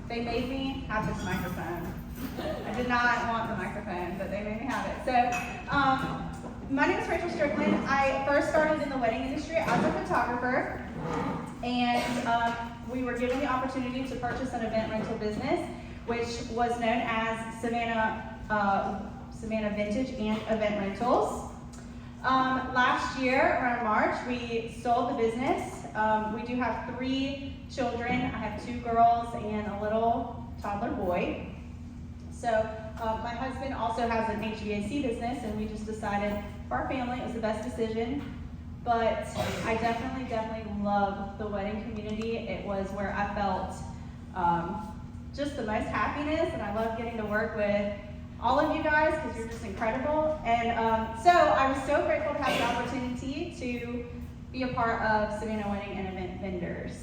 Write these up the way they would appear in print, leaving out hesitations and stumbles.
They made me have this microphone. I did not want the microphone, but they made me have it. So, my name is Rachel Strickland. I first started in the wedding industry as a photographer, and we were given the opportunity to purchase an event rental business, which was known as Savannah Vintage and Event Rentals. Last year, around March, we sold the business. We do have 3 children. I have 2 girls and a little toddler boy. So my husband also has an HVAC business, and we just decided for our family it was the best decision. But I definitely love the wedding community. It was where I felt just the most happiness, and I love getting to work with all of you guys because you're just incredible. And so I was so grateful to have the opportunity to be a part of Savannah Wedding and Event Vendors.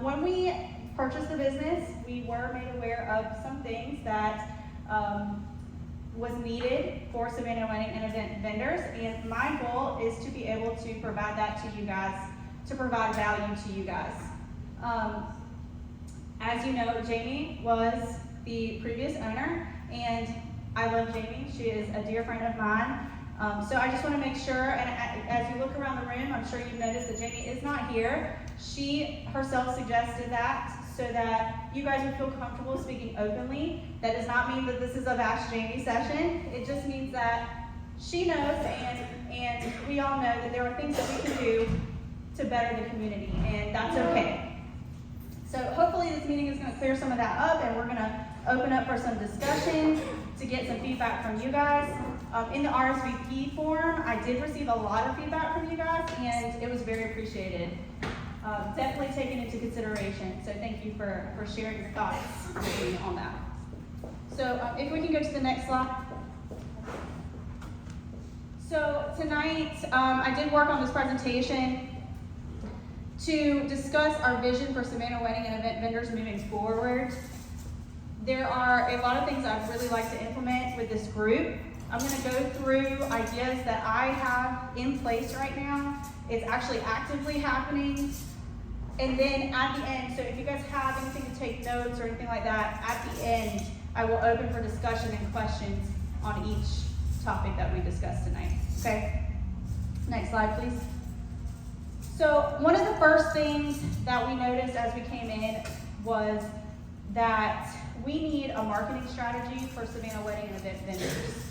When we purchased the business, we were made aware of some things that was needed for Savannah Wedding and Event Vendors, and my goal is to be able to provide that to you guys, to provide value to you guys. As you know, Jamie was the previous owner, and I love Jamie. She is a dear friend of mine. So I just want to make sure, and as you look around the room, I'm sure you've noticed that Jamie is not here. She herself suggested that so that you guys would feel comfortable speaking openly. That does not mean that this is a Ask Jamie session. It just means that she knows, and we all know that there are things that we can do to better the community, and that's okay. So hopefully this meeting is going to clear some of that up, and we're going to open up for some discussion to get some feedback from you guys. In the RSVP form, I did receive a lot of feedback from you guys, and it was very appreciated. Definitely taken into consideration, so thank you for sharing your thoughts with me on that. So if we can go to the next slide. So tonight, I did work on this presentation to discuss our vision for Savannah Wedding and Event Vendors moving forward. There are a lot of things I'd really like to implement with this group. I'm going to go through ideas that I have in place right now. It's actually actively happening. And then at the end, so if you guys have anything to take notes or anything like that, at the end, I will open for discussion and questions on each topic that we discussed tonight. Okay? Next slide, please. So one of the first things that we noticed as we came in was that we need a marketing strategy for Savannah Wedding and Event Vendors.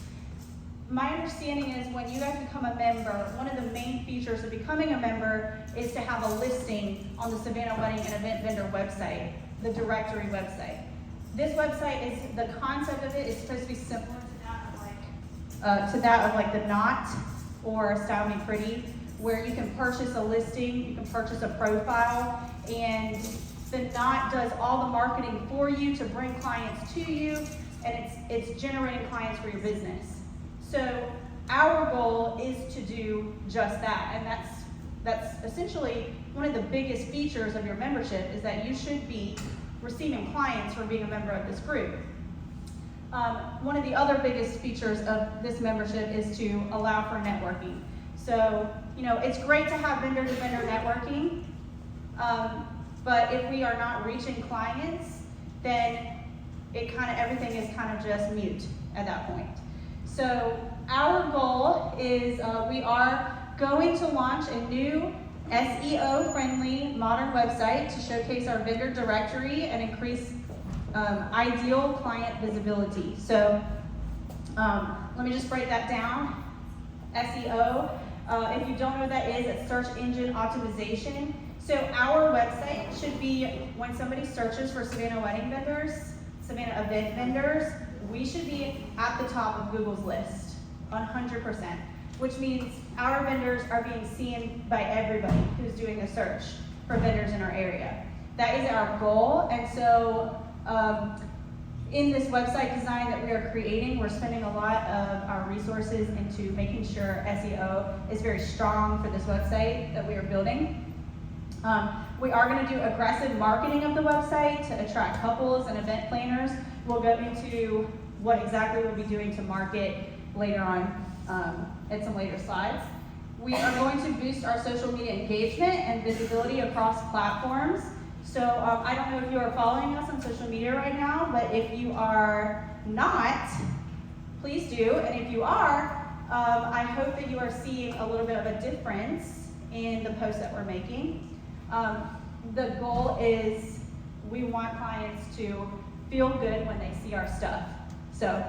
My understanding is when you guys become a member, one of the main features of becoming a member is to have a listing on the Savannah Wedding and Event Vendor website, the directory website. This website is, the concept of it is supposed to be similar to that of like the Knot or Style Me Pretty, where you can purchase a listing, you can purchase a profile, and the Knot does all the marketing for you to bring clients to you, and it's generating clients for your business. So our goal is to do just that, and that's essentially one of the biggest features of your membership is that you should be receiving clients for being a member of this group. One of the other biggest features of this membership is to allow for networking. So, you know, it's great to have vendor-to-vendor networking, but if we are not reaching clients, then everything is kind of just mute at that point. So our goal is we are going to launch a new SEO-friendly modern website to showcase our vendor directory and increase ideal client visibility. So let me just break that down. SEO, if you don't know what that is, it's search engine optimization. So our website should be, when somebody searches for Savannah Wedding Vendors, Savannah Event Vendors, we should be at the top of Google's list, 100%, which means our vendors are being seen by everybody who's doing a search for vendors in our area. That is our goal, and so in this website design that we are creating, we're spending a lot of our resources into making sure SEO is very strong for this website that we are building. We are going to do aggressive marketing of the website to attract couples and event planners. We'll go into what exactly we'll be doing to market later on at some later slides. We are going to boost our social media engagement and visibility across platforms. So I don't know if you are following us on social media right now, but if you are not, please do. And if you are, I hope that you are seeing a little bit of a difference in the posts that we're making. The goal is we want clients to feel good when they see our stuff. So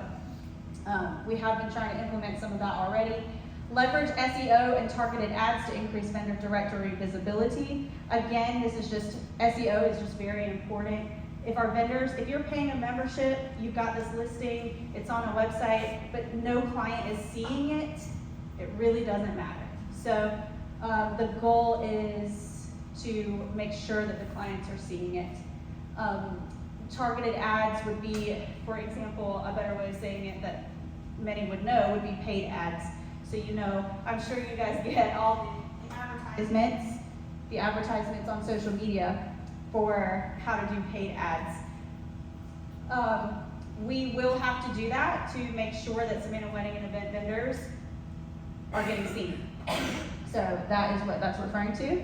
we have been trying to implement some of that already. Leverage SEO and targeted ads to increase vendor directory visibility. Again, this is just, SEO is just very important. If our vendors, if you're paying a membership, you've got this listing, it's on a website, but no client is seeing it, it really doesn't matter. So the goal is to make sure that the clients are seeing it. Targeted ads would be, for example, a better way of saying it that many would know would be paid ads. So you know, I'm sure you guys get all the advertisements on social media for how to do paid ads. We will have to do that to make sure that Savannah Wedding and Event Vendors are getting seen. So that is what that's referring to.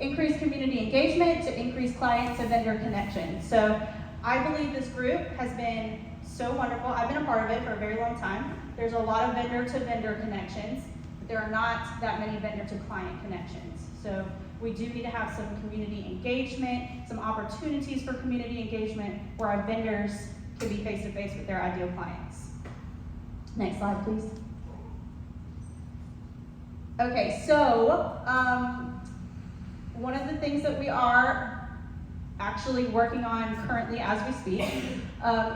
Increase community engagement to increase client to vendor connection. So I believe this group has been so wonderful. I've been a part of it for a very long time. There's a lot of vendor to vendor connections, but there are not that many vendor to client connections. So we do need to have some community engagement, some opportunities for community engagement where our vendors can be face to face with their ideal clients. Next slide, please. Okay, so one of the things that we are actually working on currently as we speak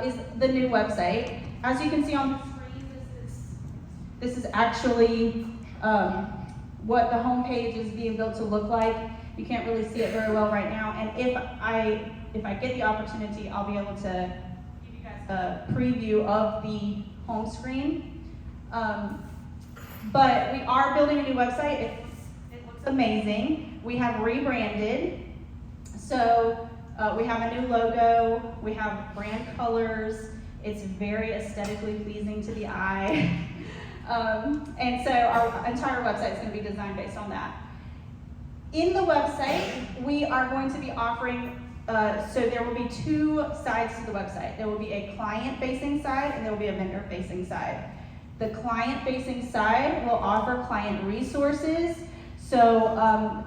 is the new website. As you can see on the screen, this is actually what the homepage is being built to look like. You can't really see it very well right now, and if I get the opportunity, I'll be able to give you guys a preview of the home screen. But we are building a new website. It looks amazing. We have rebranded. So we have a new logo. We have brand colors. It's very aesthetically pleasing to the eye. And so our entire website is going to be designed based on that. In the website, we are going to be offering, so there will be two sides to the website. There will be a client-facing side and there will be a vendor-facing side. The client-facing side will offer client resources. So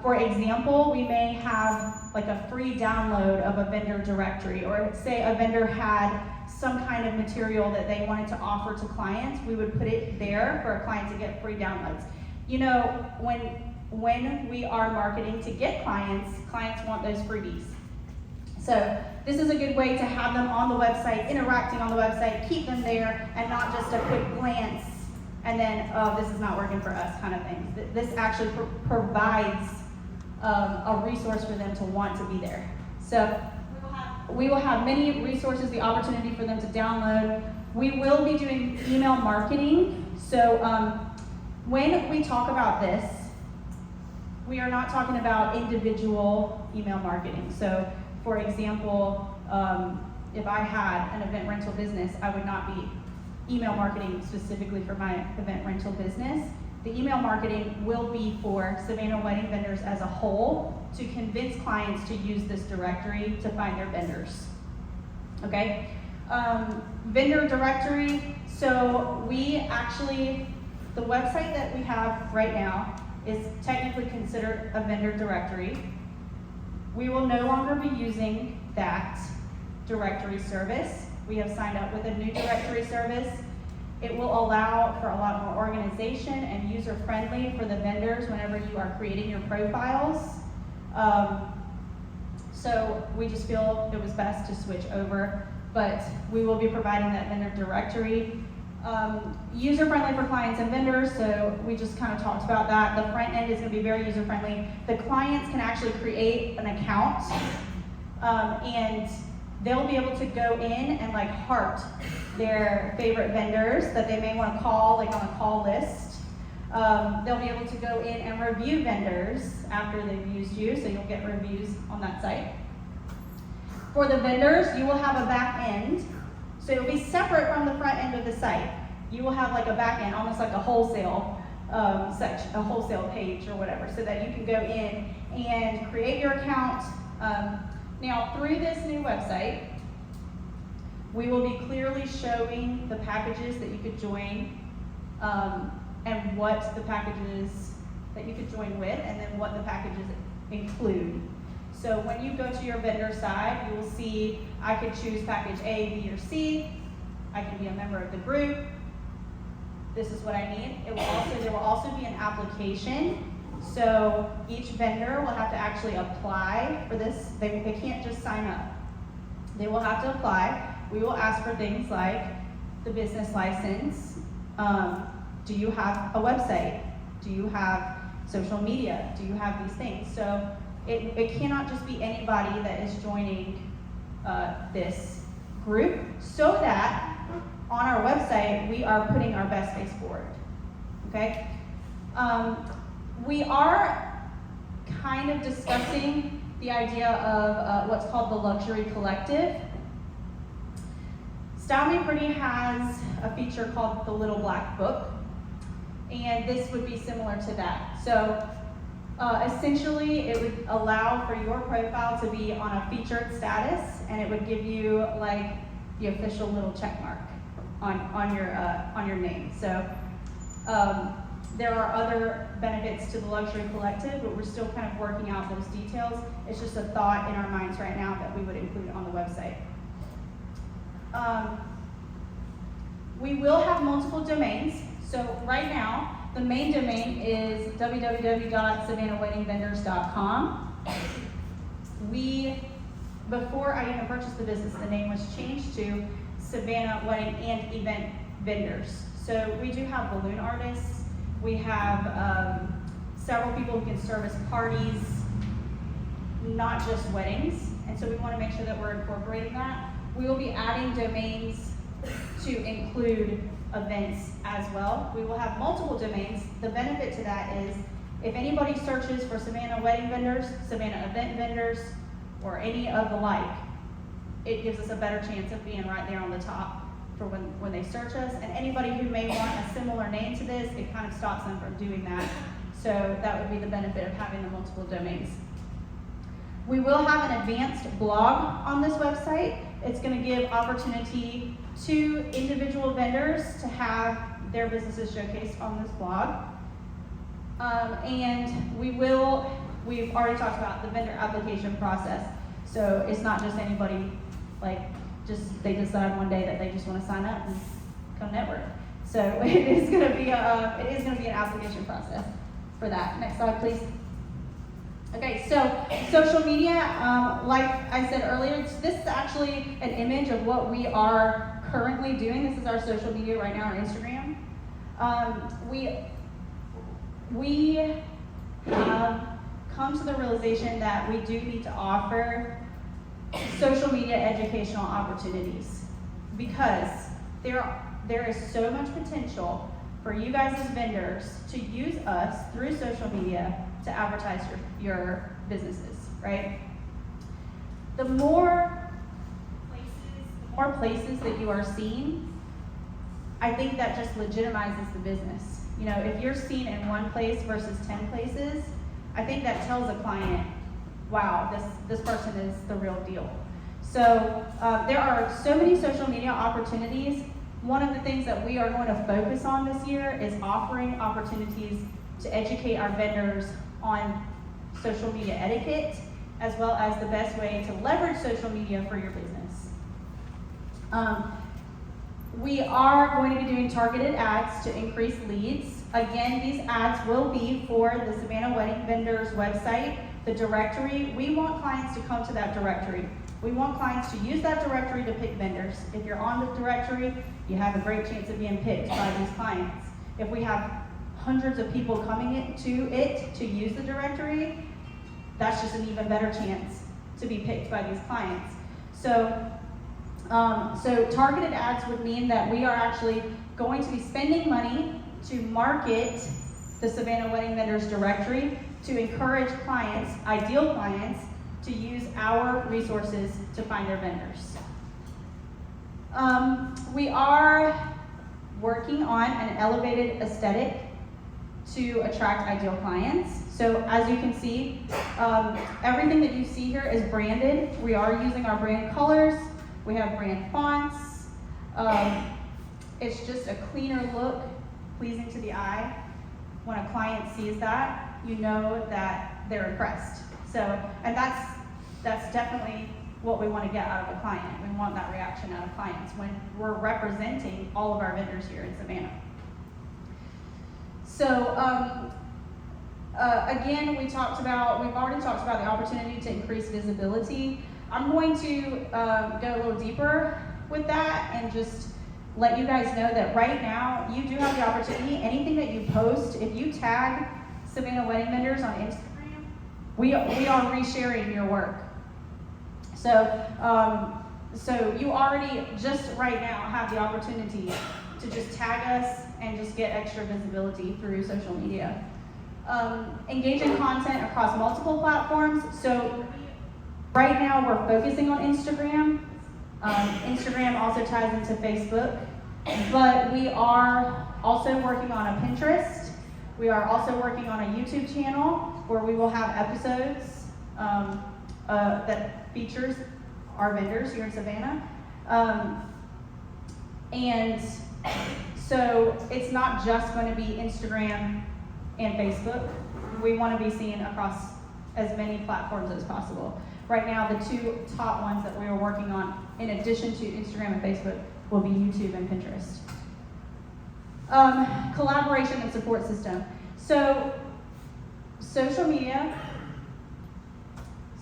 for example, we may have like a free download of a vendor directory, or say a vendor had some kind of material that they wanted to offer to clients, we would put it there for a client to get free downloads. You know, when we are marketing to get clients want those freebies. So this is a good way to have them on the website, interacting on the website, keep them there, and not just a quick glance and then, oh, this is not working for us kind of thing. This actually provides a resource for them to want to be there. So we will have many resources, the opportunity for them to download. We will be doing email marketing. So when we talk about this, we are not talking about individual email marketing. So for example, if I had an event rental business, I would not be email marketing specifically for my event rental business. The email marketing will be for Savannah Wedding Vendors as a whole to convince clients to use this directory to find their vendors. Okay? Vendor directory, so we actually, the website that we have right now is technically considered a vendor directory. We will no longer be using that directory service. We have signed up with a new directory service. It will allow for a lot more organization and user-friendly for the vendors whenever you are creating your profiles. So we just feel it was best to switch over, but we will be providing that vendor directory. User-friendly for clients and vendors, so we just kind of talked about that. The front end is going to be very user-friendly. The clients can actually create an account, and they'll be able to go in and like heart their favorite vendors that they may want to call, like on a call list. They'll be able to go in and review vendors after they've used you, so you'll get reviews on that site. For the vendors, you will have a back end, so it'll be separate from the front end of the site. You will have like a back end, almost like a wholesale section, a wholesale page or whatever, so that you can go in and create your account. Now, through this new website, we will be clearly showing the packages that you could join, and what the packages that you could join with, and then what the packages include. So when you go to your vendor side, you will see I could choose package A, B, or C. I can be a member of the group. This is what I need. There will also be an application. So each vendor will have to actually apply for this. They can't just sign up. They will have to apply. We will ask for things like the business license. Do you have a website? Do you have social media? Do you have these things? So it cannot just be anybody that is joining this group, so that on our website we are putting our best face forward. Okay? We are kind of discussing the idea of what's called the Luxury Collective. Style Me Pretty has a feature called the Little Black Book, and this would be similar to that. So essentially, it would allow for your profile to be on a featured status, and it would give you like the official little check mark on your name. So there are other benefits to the Luxury Collective, but we're still kind of working out those details. It's just a thought in our minds right now that we would include on the website. We will have multiple domains. So right now, the main domain is www.SavannahWeddingVendors.com. Before I even purchased the business, the name was changed to Savannah Wedding and Event Vendors. So we do have balloon artists. We have several people who can service parties, not just weddings. And so we want to make sure that we're incorporating that. We will be adding domains to include events as well. We will have multiple domains. The benefit to that is if anybody searches for Savannah Wedding Vendors, Savannah Event Vendors, or any of the like, it gives us a better chance of being right there on the top for when they search us. And anybody who may want a similar name to this, it kind of stops them from doing that. So that would be the benefit of having the multiple domains. We will have an advanced blog on this website. It's going to give opportunity to individual vendors to have their businesses showcased on this blog. And we've already talked about the vendor application process. So it's not just anybody, they decide one day that they just want to sign up and come network. So it is going to be an application process for that. Next slide, please. Okay, so social media, like I said earlier, this is actually an image of what we are currently doing. This is our social media right now, our Instagram. We have come to the realization that we do need to offer social media educational opportunities, because there is so much potential for you guys as vendors to use us through social media to advertise your businesses, right? The more places that you are seen, I think that just legitimizes the business. You know, if you're seen in one place versus 10 places, I think that tells a client, wow, this person is the real deal. So there are so many social media opportunities. One of the things that we are going to focus on this year is offering opportunities to educate our vendors on social media etiquette, as well as the best way to leverage social media for your business. We are going to be doing targeted ads to increase leads. Again, these ads will be for the Savannah Wedding Vendors website, the directory. We want clients to come to that directory. We want clients to use that directory to pick vendors. If you're on the directory, you have a great chance of being picked by these clients. If we have hundreds of people coming to use the directory, that's just an even better chance to be picked by these clients. So targeted ads would mean that we are actually going to be spending money to market the Savannah Wedding Vendors directory to encourage clients, ideal clients, to use our resources to find their vendors. We are working on an elevated aesthetic to attract ideal clients. So as you can see, everything that you see here is branded. We are using our brand colors. We have brand fonts. It's just a cleaner look, pleasing to the eye. When a client sees that, you know that they're impressed. So, and that's definitely what we want to get out of a client. We want that reaction out of clients when we're representing all of our vendors here in Savannah. So, again, we've already talked about the opportunity to increase visibility. I'm going to go a little deeper with that and just let you guys know that right now you do have the opportunity. Anything that you post, if you tag Savannah Wedding Vendors on Instagram, we are resharing your work. So, so you already just right now have the opportunity to just tag us and just get extra visibility through social media. Engaging content across multiple platforms. So right now we're focusing on Instagram. Instagram also ties into Facebook, but we are also working on a Pinterest. We are also working on a YouTube channel where we will have episodes that features our vendors here in Savannah. And so it's not just going to be Instagram and Facebook. We want to be seen across as many platforms as possible. Right now, the two top ones that we are working on, in addition to Instagram and Facebook, will be YouTube and Pinterest. Collaboration and support system. So, social media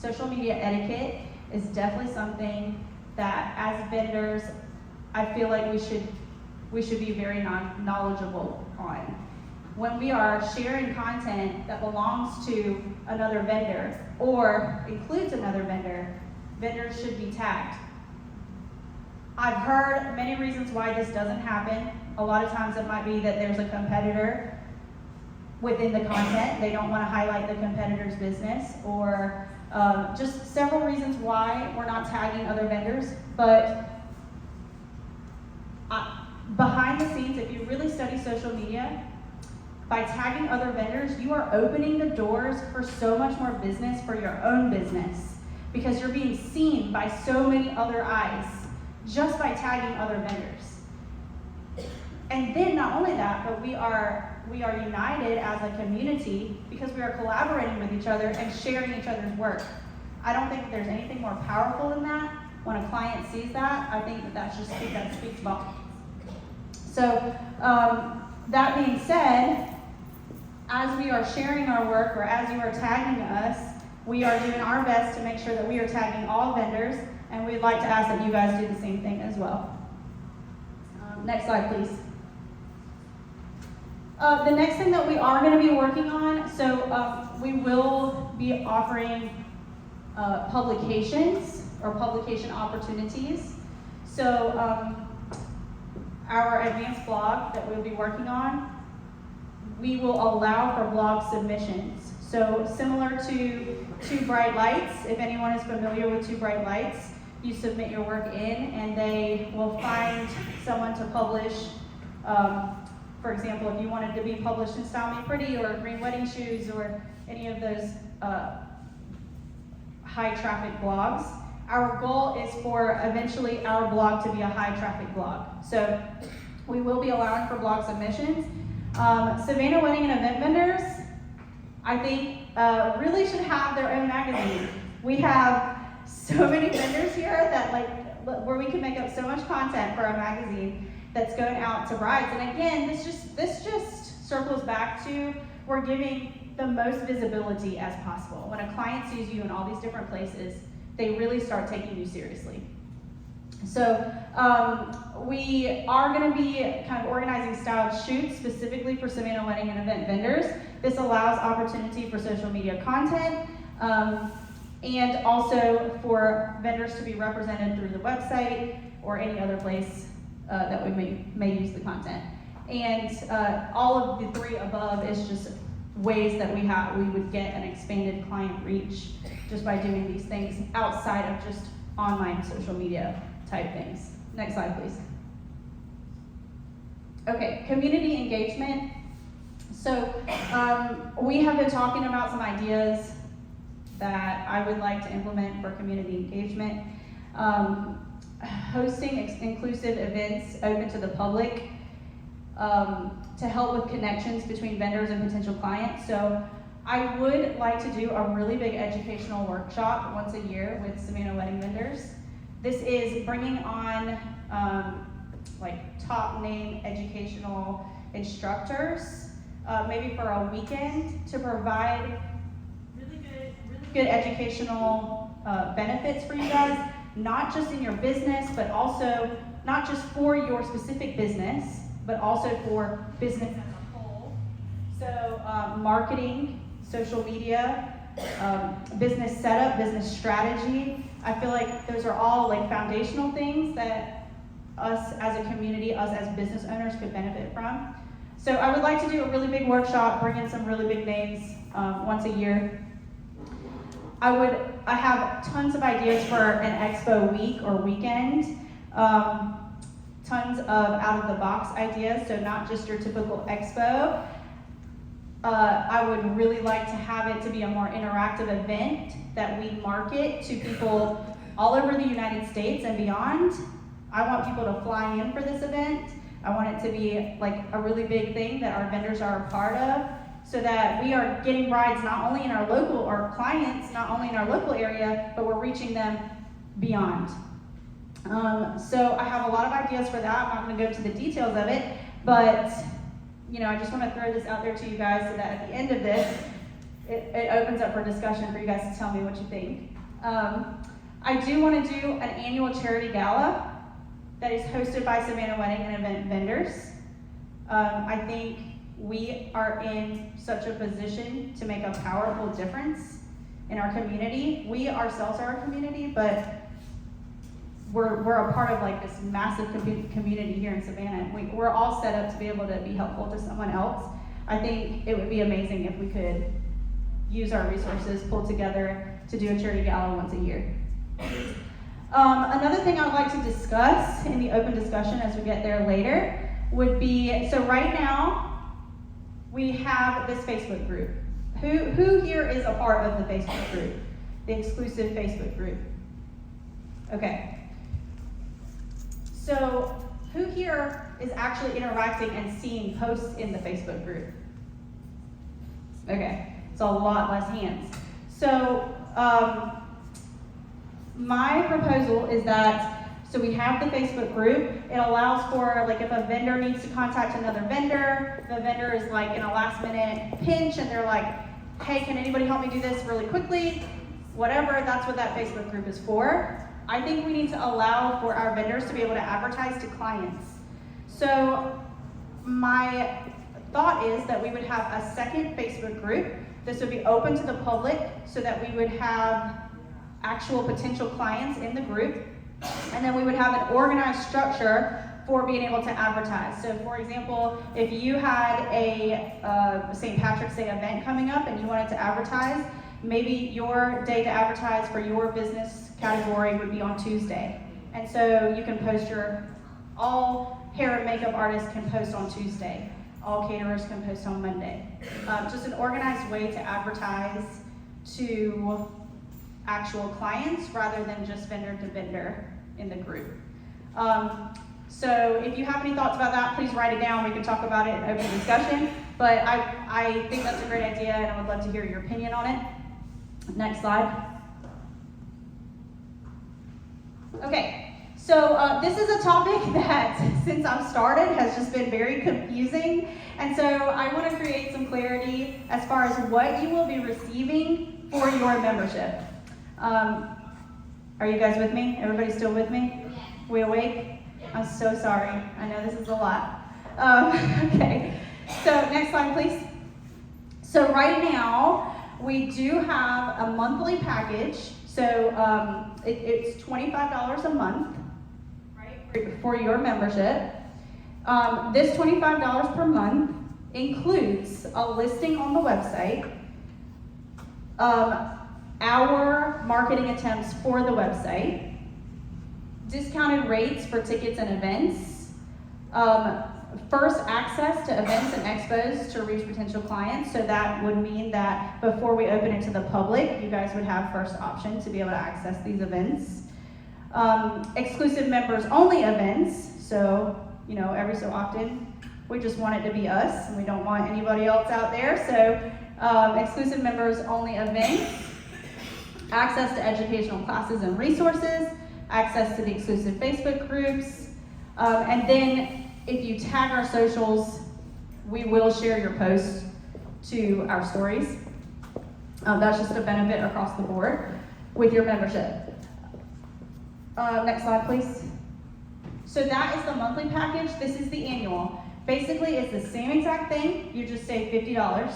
etiquette is definitely something that, as vendors, I feel like we should be very knowledgeable on. When we are sharing content that belongs to another vendor or includes another vendor, vendors should be tagged. I've heard many reasons why this doesn't happen. A lot of times it might be that there's a competitor within the content. They don't want to highlight the competitor's business, or just several reasons why we're not tagging other vendors. But behind the scenes, if you really study social media, by tagging other vendors, you are opening the doors for so much more business for your own business, because you're being seen by so many other eyes just by tagging other vendors. And then not only that, but we are united as a community because we are collaborating with each other and sharing each other's work. I don't think there's anything more powerful than that. When a client sees that, I think that speaks volumes. So that being said, as we are sharing our work, or as you are tagging us, we are doing our best to make sure that we are tagging all vendors, and we'd like to ask that you guys do the same thing as well. Next slide, please. The next thing that we are going to be working on, so we will be offering publications or publication opportunities. So our advanced blog that we'll be working on, we will allow for blog submissions. So similar to Two Bright Lights, if anyone is familiar with Two Bright Lights, you submit your work in and they will find someone to publish. For example, if you wanted to be published in Style Me Pretty or Green Wedding Shoes or any of those high traffic blogs, our goal is for eventually our blog to be a high traffic blog. So we will be allowing for blog submissions. Savannah Wedding and Event Vendors, I think, really should have their own magazine. We have so many vendors here that where we can make up so much content for a magazine that's going out to brides. And again, this just circles back to, we're giving the most visibility as possible. When a client sees you in all these different places, they really start taking you seriously. So we are going to be kind of organizing styled shoots specifically for Savannah Wedding and Event Vendors. This allows opportunity for social media content and also for vendors to be represented through the website or any other place that we may use the content. And all of the three above is just ways that we would get an expanded client reach just by doing these things outside of just online social media type things. Next slide, please. Okay, community engagement. So we have been talking about some ideas that I would like to implement for community engagement. Hosting inclusive events open to the public to help with connections between vendors and potential clients. So I would like to do a really big educational workshop once a year with Savannah Wedding Vendors. This is bringing on like top name educational instructors, maybe for a weekend, to provide really good educational benefits for you guys, not just in your business, but also not just for your specific business, but also for business as a whole. So marketing, social media, business setup, business strategy. I feel like those are all like foundational things that us as a community, us as business owners could benefit from. So I would like to do a really big workshop, bring in some really big names once a year. I have tons of ideas for an expo week or weekend. Tons of out-of-the-box ideas, so not just your typical expo. I would really like to have it to be a more interactive event that we market to people all over the United States and beyond. I want people to fly in for this event. I want it to be like a really big thing that our vendors are a part of, so that we are getting brides not only in our local, or clients not only in our local area, but we're reaching them beyond. So I have a lot of ideas for that. I'm not going to go into the details of it, but I just want to throw this out there to you guys so that at the end of this, it opens up for discussion for you guys to tell me what you think. I do want to do an annual charity gala that is hosted by Savannah Wedding and Event Vendors. I think we are in such a position to make a powerful difference in our community. We ourselves are a community, but we're a part of like this massive community here in Savannah. We're all set up to be able to be helpful to someone else. I think it would be amazing if we could use our resources, pull together to do a charity gala once a year. Another thing I'd like to discuss in the open discussion as we get there later would be, so right now we have this Facebook group. Who here is a part of the Facebook group? The exclusive Facebook group? Okay. So who here is actually interacting and seeing posts in the Facebook group? Okay, it's a lot less hands. So my proposal is that, so we have the Facebook group. It allows for, like, if a vendor needs to contact another vendor, the vendor is like in a last minute pinch and they're like, hey, can anybody help me do this really quickly? Whatever, that's what that Facebook group is for. I think we need to allow for our vendors to be able to advertise to clients. So my thought is that we would have a second Facebook group. This would be open to the public so that we would have actual potential clients in the group. And then we would have an organized structure for being able to advertise. So for example, if you had a St. Patrick's Day event coming up and you wanted to advertise, maybe your day to advertise for your business category would be on Tuesday. And so you can post all hair and makeup artists can post on Tuesday. All caterers can post on Monday. Just an organized way to advertise to actual clients rather than just vendor to vendor in the group. So if you have any thoughts about that, please write it down. We can talk about it in open discussion. But I think that's a great idea and I would love to hear your opinion on it. Next slide. Okay, so this is a topic that since I've started has just been very confusing. And so I want to create some clarity as far as what you will be receiving for your membership. Are you guys with me? Everybody still with me? We awake? I'm so sorry. I know this is a lot. Okay, so next slide, please. So right now, we do have a monthly package. So it's $25 a month, right, for your membership. This $25 per month includes a listing on the website, our marketing attempts for the website, discounted rates for tickets and events, first access to events and expos to reach potential clients. So that would mean that before we open it to the public, you guys would have first option to be able to access these events. Exclusive members only events. So, every so often, we just want it to be us, and we don't want anybody else out there. So, exclusive members only events, access to educational classes and resources, access to the exclusive Facebook groups, and then if you tag our socials, we will share your posts to our stories. That's just a benefit across the board with your membership. Next slide, please. So that is the monthly package. This is the annual. Basically, it's the same exact thing. You just save $50,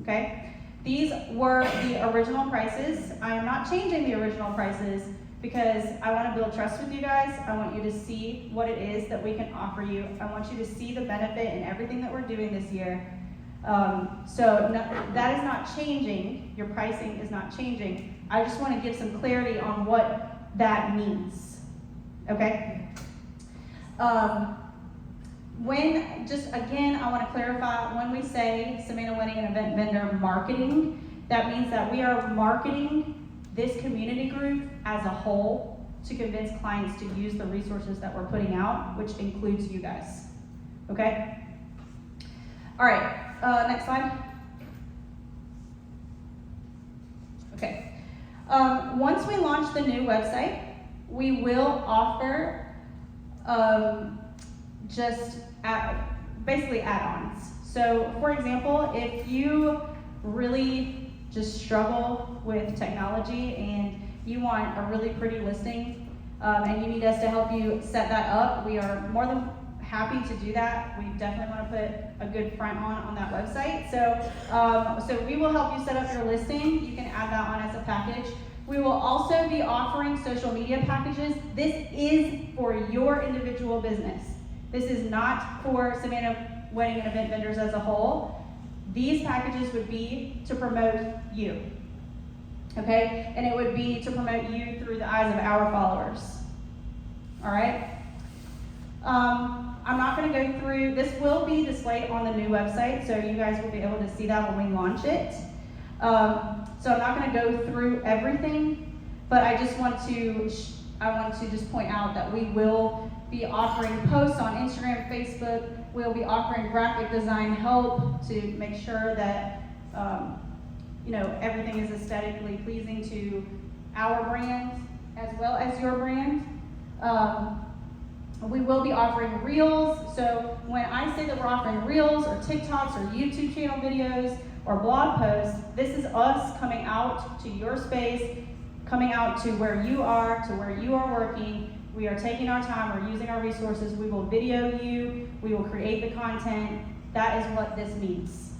okay? These were the original prices. I am not changing the original prices because I want to build trust with you guys. I want you to see what it is that we can offer you. I want you to see the benefit in everything that we're doing this year. That is not changing. Your pricing is not changing. I just want to give some clarity on what that means, okay? I want to clarify, when we say Savannah Wedding and Event Vendor marketing, that means that we are marketing this community group as a whole to convince clients to use the resources that we're putting out, which includes you guys, okay? All right, next slide. Okay, once we launch the new website, we will offer basically add-ons. So for example, if you really just struggle with technology and you want a really pretty listing and you need us to help you set that up, we are more than happy to do that. We definitely want to put a good front on that website. So we will help you set up your listing. You can add that on as a package. We will also be offering social media packages. This is for your individual business. This is not for Savannah Wedding and Event Vendors as a whole. These packages would be to promote you, okay? And it would be to promote you through the eyes of our followers, all right? I'm not gonna go through, this will be displayed on the new website, so you guys will be able to see that when we launch it. So I'm not gonna go through everything, but I want to just point out that we will be offering posts on Instagram, Facebook. We'll be offering graphic design help to make sure that everything is aesthetically pleasing to our brand as well as your brand. We will be offering reels. So when I say that we're offering reels or TikToks or YouTube channel videos or blog posts, this is us coming out to your space, coming out to where you are working. We are taking our time, we're using our resources, we will video you, we will create the content. That is what this means,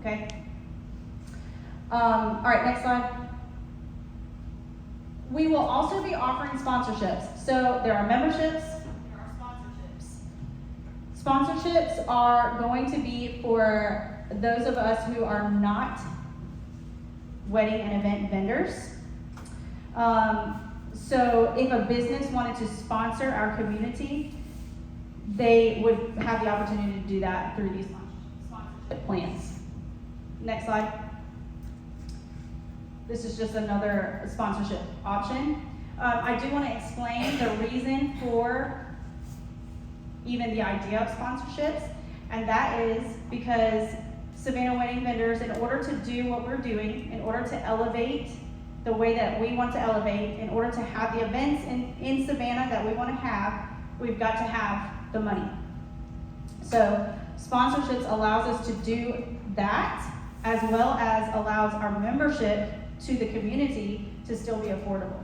okay? All right, next slide. We will also be offering sponsorships. So there are memberships, there are sponsorships. Sponsorships are going to be for those of us who are not wedding and event vendors. So if a business wanted to sponsor our community, they would have the opportunity to do that through these sponsorship plans. Next slide. This is just another sponsorship option. I do want to explain the reason for even the idea of sponsorships, and that is because Savannah Wedding Vendors, in order to do what we're doing, in order to elevate the way that we want to elevate, in order to have the events in Savannah that we want to have, we've got to have the money. So sponsorships allows us to do that, as well as allows our membership to the community to still be affordable.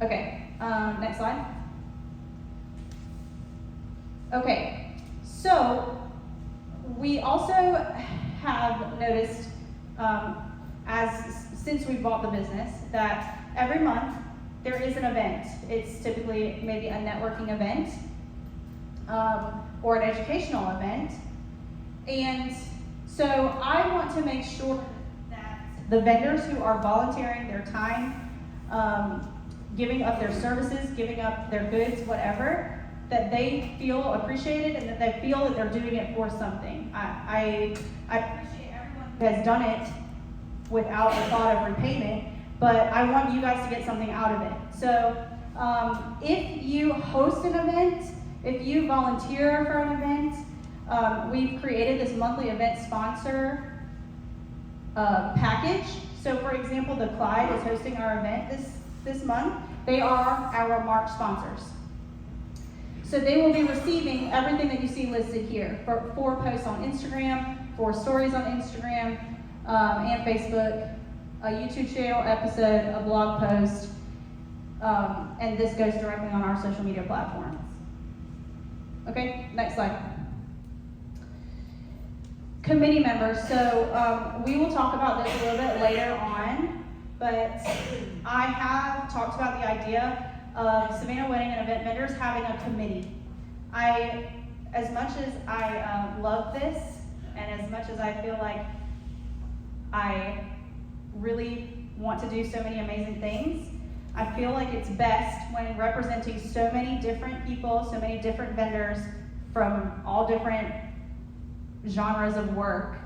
Okay, next slide. Okay, so we also have noticed, since we bought the business, that every month there is an event. It's typically maybe a networking event or an educational event. And so I want to make sure that the vendors who are volunteering their time, giving up their services, giving up their goods, whatever, that they feel appreciated and that they feel that they're doing it for something. I appreciate everyone who has done it without the thought of repayment, but I want you guys to get something out of it. So if you host an event, if you volunteer for an event, we've created this monthly event sponsor package. So for example, the Clyde is hosting our event this month. They are our March sponsors. So they will be receiving everything that you see listed here. For 4 posts on Instagram, 4 stories on Instagram and Facebook, a YouTube channel episode, a blog post, and this goes directly on our social media platforms. Okay, next slide. Committee members. So we will talk about this a little bit later on, but I have talked about the idea of Savannah Wedding and Event Vendors having a committee. As much as I love this, and as much as I feel like I really want to do so many amazing things, I feel like it's best when representing so many different people, so many different vendors from all different genres of work.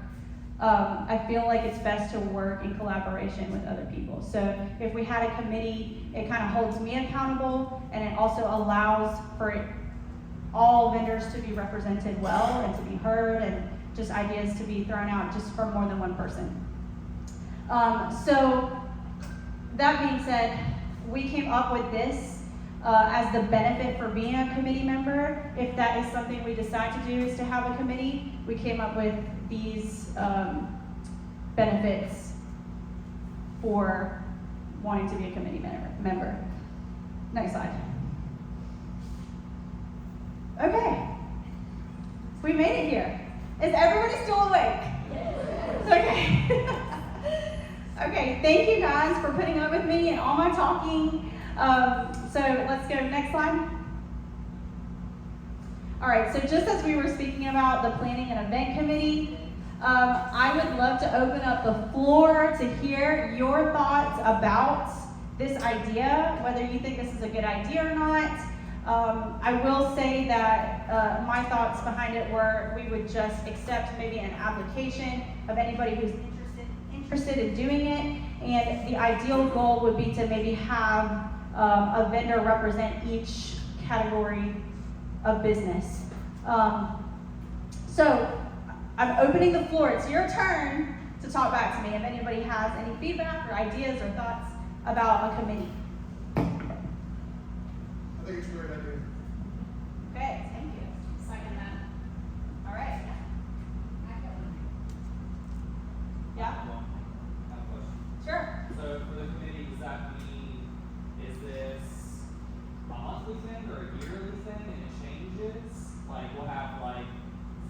I feel like it's best to work in collaboration with other people. So if we had a committee, it kind of holds me accountable, and it also allows for all vendors to be represented well and to be heard, and just ideas to be thrown out just from more than one person. So that being said, we came up with this as the benefit for being a committee member. If that is something we decide to do, is to have a committee, we came up with these benefits for wanting to be a committee member. Next slide. Okay, we made it here. Is everybody still awake? Okay. Okay, thank you guys for putting up with me and all my talking. So let's go next slide. All right, so just as we were speaking about the planning and event committee, I would love to open up the floor to hear your thoughts about this idea, whether you think this is a good idea or not. I will say that my thoughts behind it were we would just accept maybe an application of anybody who's interested in doing it, and the ideal goal would be to maybe have a vendor represent each category of business. So I'm opening the floor. It's your turn to talk back to me if anybody has any feedback or ideas or thoughts about a committee. I think it's a great idea. Okay, thank you. Second that. All right. Yeah? I have a question. Sure. So for the committee, does that mean, is this a monthly thing or a yearly thing and it changes? Like we'll have like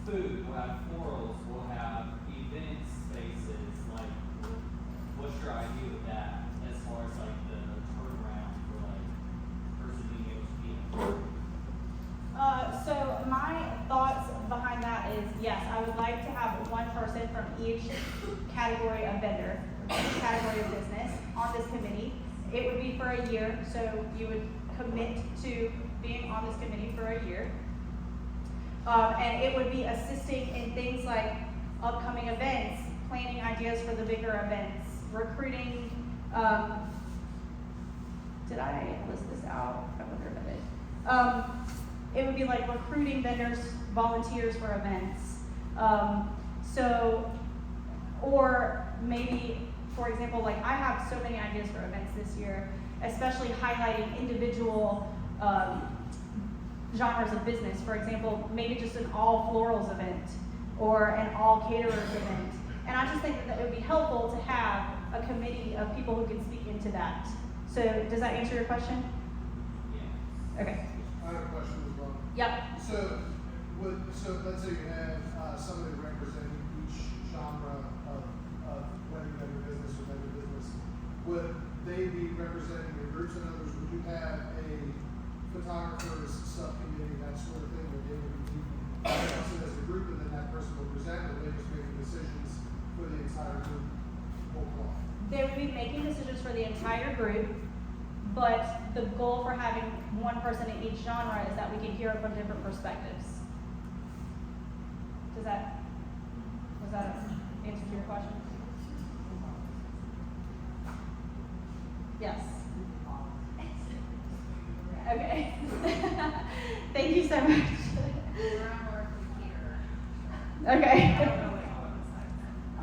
food, we'll have florals, we'll have event spaces, like what's your idea with that as far as like the turnaround for like person being able to be in? So my thoughts behind that is, yes, I would like to have one person from each category of vendor, each category of business on this committee. It would be for a year, so you would commit to being on this committee for a year. And it would be assisting in things like upcoming events, planning ideas for the bigger events, recruiting. Did I list this out? I wonder if I did. It would be like recruiting vendors, volunteers for events. Or maybe, for example, like I have so many ideas for events this year, especially highlighting individual genres of business. For example, maybe just an all florals event or an all caterers event. And I just think that it would be helpful to have a committee of people who can speak into that. So does that answer your question? Yeah. Okay. I have a question as well. Yep. So let's say you have somebody representing each genre of wedding vendor business or vendor business. Would they be representing the groups? In others, would you have a photographer's subcommittee, that sort of thing, where they would be represented as a group, and then that person will present, or they just making decisions for the entire group? Whole cloth? They would be making decisions for the entire group, but the goal for having one person in each genre is that we can hear it from different perspectives. Does that answer your question? Yes. Okay. Thank you so much. Okay.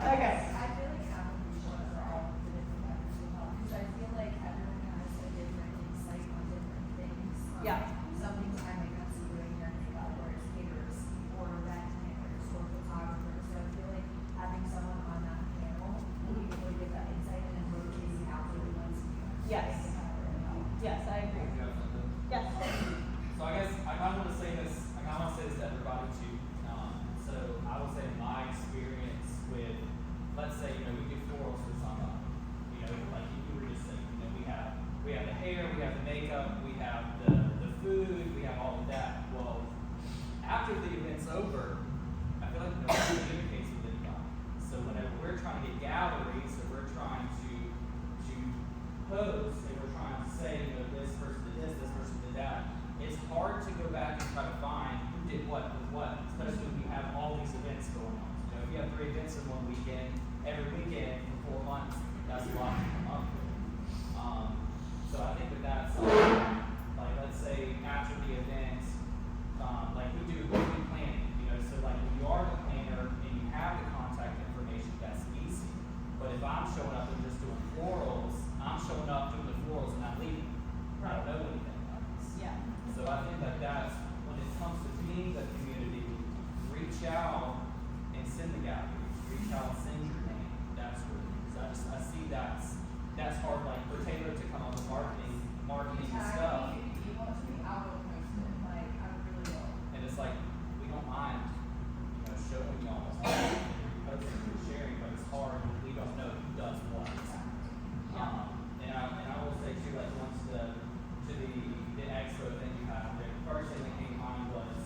Okay. I feel like applications are all the different vendors involved, because I feel like everyone has a different insight on different things. Yeah. Some things I might not see doing here in Nevada, whereas caterers or event planners or photographers. So I feel like having someone on that panel will be able to give that insight and then rotating out the ones who Yes. really help. Yes, I agree. You have something? Yes. So I guess I kind of want to say this. I kind of want to say this to everybody too. So I would say my experience with, let's say, we do florals for somebody. Like you were just saying, we have the hair, we have the makeup, we have the food, we have all of that. Well, after the event's over, I feel like nobody communicates with anybody. So whenever we're trying to get galleries, or we're trying to pose, and we're trying to say, this person did this person did that, it's hard to go back and try to find who did what with what, especially when you have all these events going on. If you have 3 events in one weekend, every weekend for 4 months, that's a lot to come up with. So I think that's like, let's say after the event, like we do planning, so like when you are the planner and you have the contact information, that's easy. But if I'm showing up and just doing florals, I'm showing up doing the florals and not leaving. I don't know anything about this. Yeah. So I think that's, when it comes to being the community, reach out and send the galleries, reach out and send your name. That's what it is. I see that's hard, like for Taylor to come up with marketing and stuff. If you want to, I will post it, like, I really will. And it's like, we don't mind, showing y'all posting and sharing, but it's hard when we don't know who does what. And I will say too, like once to the expo thing you had, the first thing that came to mind was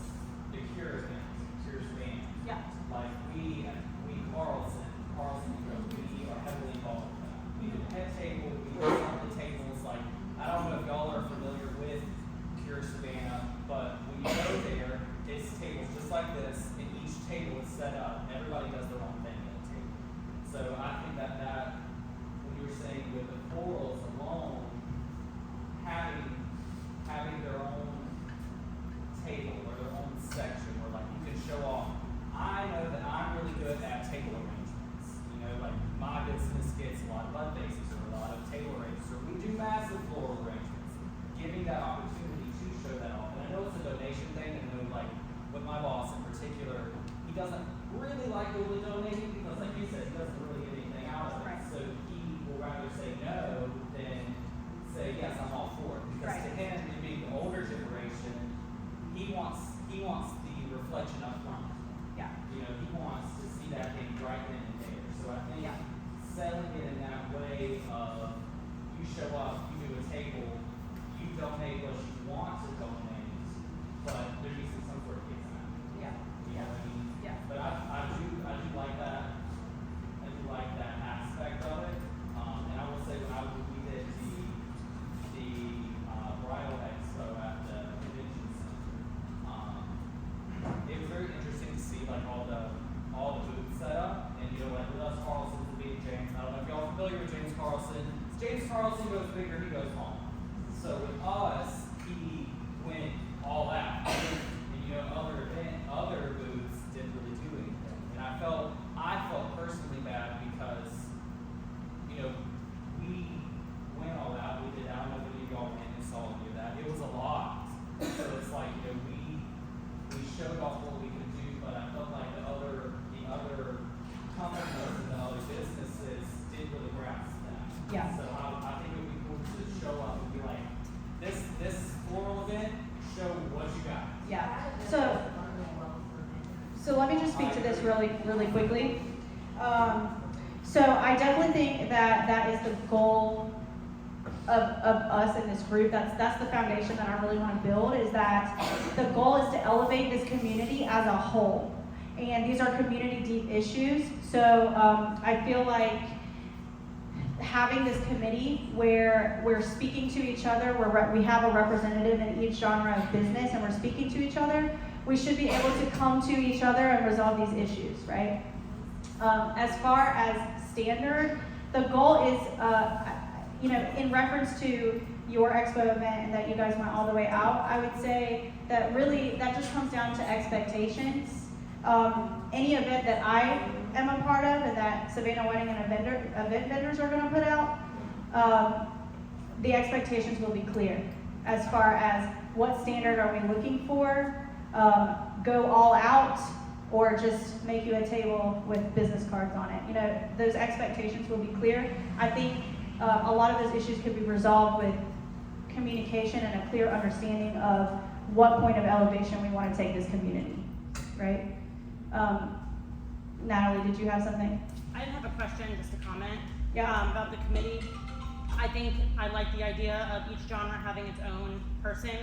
the Cure Band. Yeah. Like we Carlson, we are heavily involved with that. We did the head table, we did some of the tables, like, I don't know if y'all are familiar with Cure Savannah, but when you go there, it's tables just like this, and each table is set up, everybody does their own thing at the table. So I think that when you were saying with the florals alone, having their own table or their own section where like you can show off, I know that I'm really good at table arrangements. Like my business gets a lot of bud bases or a lot of table arrangements, or we do massive floral arrangements. Giving that opportunity to show that off. And I know it's a donation thing, and I know like with my boss in particular, he doesn't really like really donating because like you said, he doesn't really get anything out of it. Right. So he will rather say no than say yes, I'm all for it. Because to him, and being the older generation, he wants the reflection up front. Yeah. He wants to see that thing right then and there. So I think Yeah. selling it in that way of you show up, you do a table, you donate what you want to donate, but there needs to be some sort of gift back. Yeah. You know what I mean? Yeah. But I do like that. I do like that aspect of it. And I will say when we did the bridal expo at the convention center, it was very interesting to see like all the booths set up, and like with us Carlson's and being James, I don't know if y'all are familiar with James Carlson. James Carlson goes bigger, he goes home. So with us, he went all out. And other booths didn't really do anything. And I felt personally bad because, we went all out, we did, I don't know if any of y'all went and saw any of that. It was a lot. So it's like, we showed off what we could do, but I felt like the other companies and the other businesses didn't really grasp that. Yeah. So I think it would be cool to show up and be like, this floral event, show what you got. Yeah. So let me just speak to this really, really quickly. So I definitely think that is the goal of us in this group. That's the foundation that I really want to build, is that the goal is to elevate this community as a whole. And these are community deep issues. So I feel like having this committee where we're speaking to each other, we have a representative in each genre of business and we're speaking to each other, we should be able to come to each other and resolve these issues, right? As far as standard, the goal is, in reference to your expo event and that you guys went all the way out, I would say that really that just comes down to expectations. Any event that I am a part of and that Savannah Wedding and Event Vendors are going to put out, the expectations will be clear as far as what standard are we looking for, go all out, or just make you a table with business cards on it. Those expectations will be clear. I think a lot of those issues could be resolved with communication and a clear understanding of what point of elevation we want to take this community, right? Natalie, did you have something? I have a question, just a comment. Yeah. About the committee. I think I like the idea of each genre having its own person.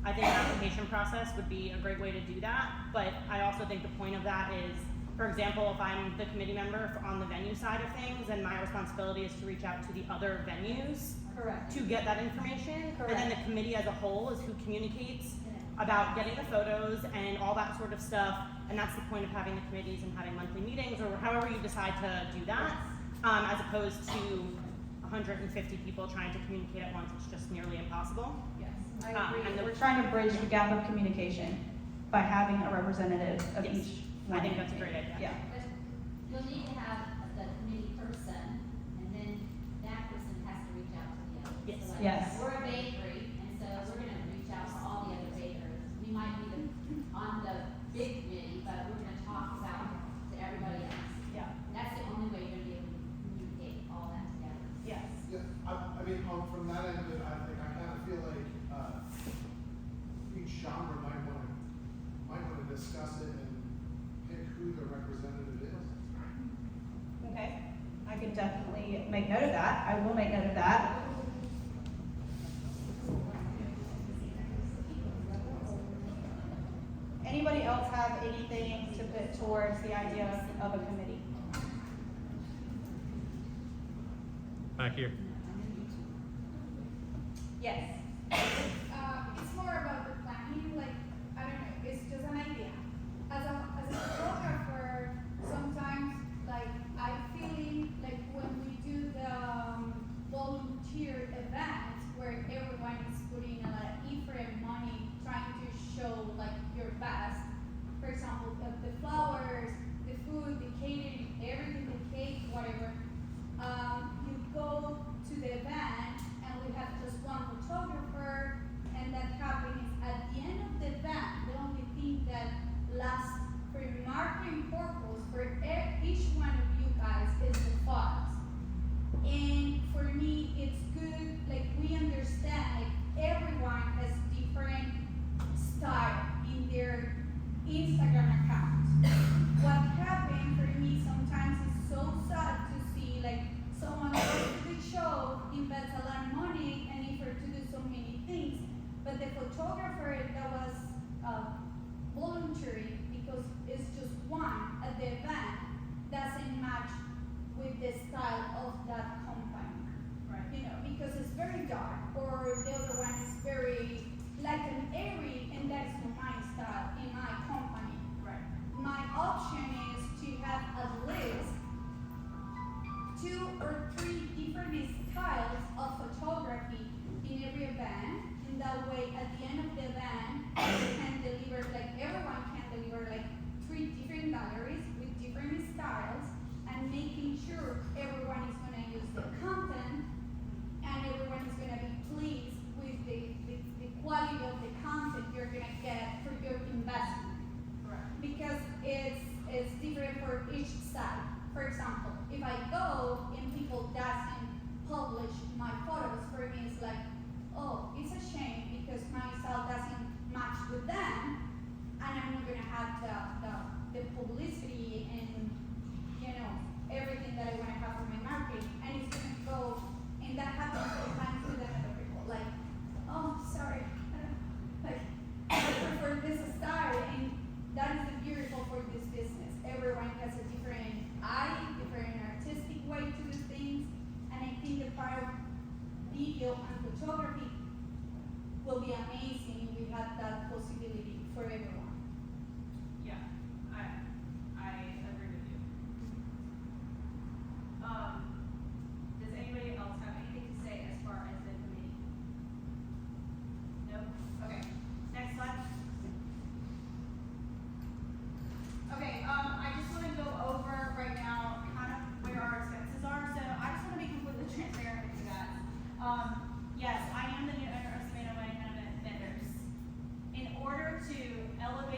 I think an application process would be a great way to do that, but I also think the point of that is, for example, if I'm the committee member on the venue side of things, and my responsibility is to reach out to the other venues Correct. to get that information, Correct. and then the committee as a whole is who communicates about getting the photos and all that sort of stuff, and that's the point of having the committees and having monthly meetings, or however you decide to do that, as opposed to 150 people trying to communicate at once. It's just nearly impossible. Yes, I agree. And We're trying to bridge the gap of communication by having a representative of Yes. each. I think that's a great idea. Yeah. But you'll need to have the committee person, and then that person has to reach out to the others. Yes. So like, Yes. we're a bakery, and so we're gonna reach out to all the other bakers. We might be on the big committee, but we're gonna talk about to everybody else. Yeah. That's the only way you're gonna be able to communicate all that together. Yes. Yeah, I mean, from that end of it, I kind of feel like, each genre might wanna discuss it and pick who their representative is. Okay. I can definitely make note of that. I will make note of that. Anybody else have anything to put towards the idea of a committee? Back here. Yes. It's more about the planning, like, I don't know, it's just an idea. As a photographer, sometimes, like, I feel like when we do the volunteer events where everyone is putting a lot of effort and money trying to show, like, your best. For example, the flowers, the food, the catering, everything, the cake, whatever. You go to the event and we have just one photographer, and that happens at the end of the event. The only thing that lasts for marketing purpose for each one of you guys is the photos. And for me, it's good, like, we understand, like, everyone has different style in their Instagram account. What happened for me sometimes is so sad to see, like, someone goes to the show, invests a lot of money and effort to do so many things, but the photographer that was voluntary, because it's just one at the event, doesn't match with the style of that company. Right. Because it's very dark, or the other one is very light and airy, and that's not my style in my company. Right. My option is to have at least 2 or 3 different styles of photography in every event, and that way at the end of the event photography will be amazing if we had that possibility for everyone. Yeah, I agree with you. Does anybody else have anything to say as far as the committee? Nope, okay, next slide. Okay, I just wanna go over right now kind of where our expenses are, so I just wanna be completely transparent with you guys. Yes, I am the new owner of Savannah Wedding Event Vendors. In order to elevate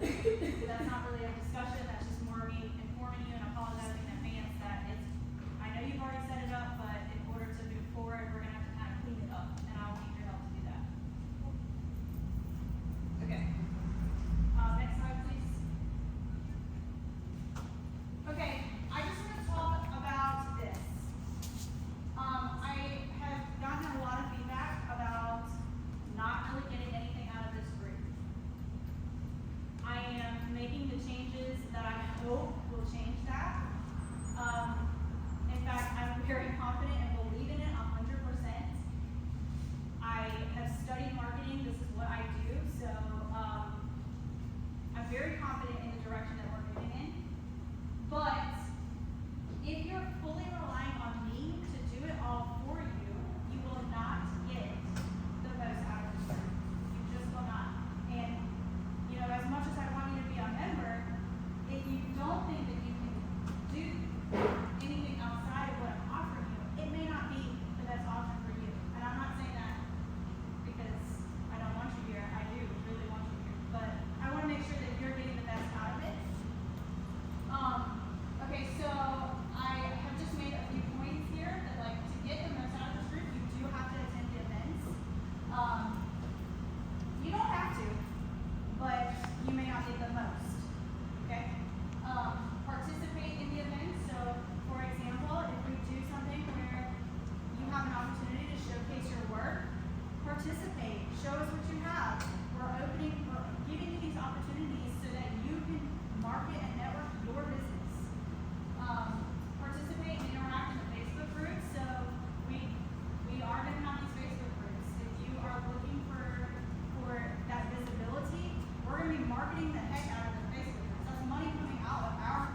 that's not really a discussion, that's just more me informing you and apologizing in advance that it's, I know you've already set it up, but in order to move forward, we're gonna have to kind of clean it up, and I'll need your help to do that. Okay. Next slide, please. Okay, I just want to talk about this. I have gotten a lot of feedback about not really getting anything out of this group. I am making the changes that I hope will change that. In fact, I'm very confident and believe in it 100%. I have studied marketing, this is what I do, so I'm very confident in the direction that we're moving in. But if you're fully relying on me to do it all for you, you will not get the most out of this group. You just will not. And, you know, as much as I want you to be a member, if you don't think that you can do anything outside of what I'm offering you, it may not be the best option for you. And I'm not saying that because I don't want you here. I do really want you here. But I want to make sure that you're getting the best out of it. Okay, so I have just made a few points here that, like, to get the most out of this group, you do have to attend the events. You don't have to, but you may not get the most, okay? Participate in the events. So, for example, if we do something where you have an opportunity to showcase your work, participate, show us what you have. We're giving you these opportunities so that you can market and network your business. Participate and interact in the Facebook groups. So we are going to have these Facebook groups. If you are looking for that visibility, we're going to be marketing the heck out of the Facebook groups. That's money coming out of our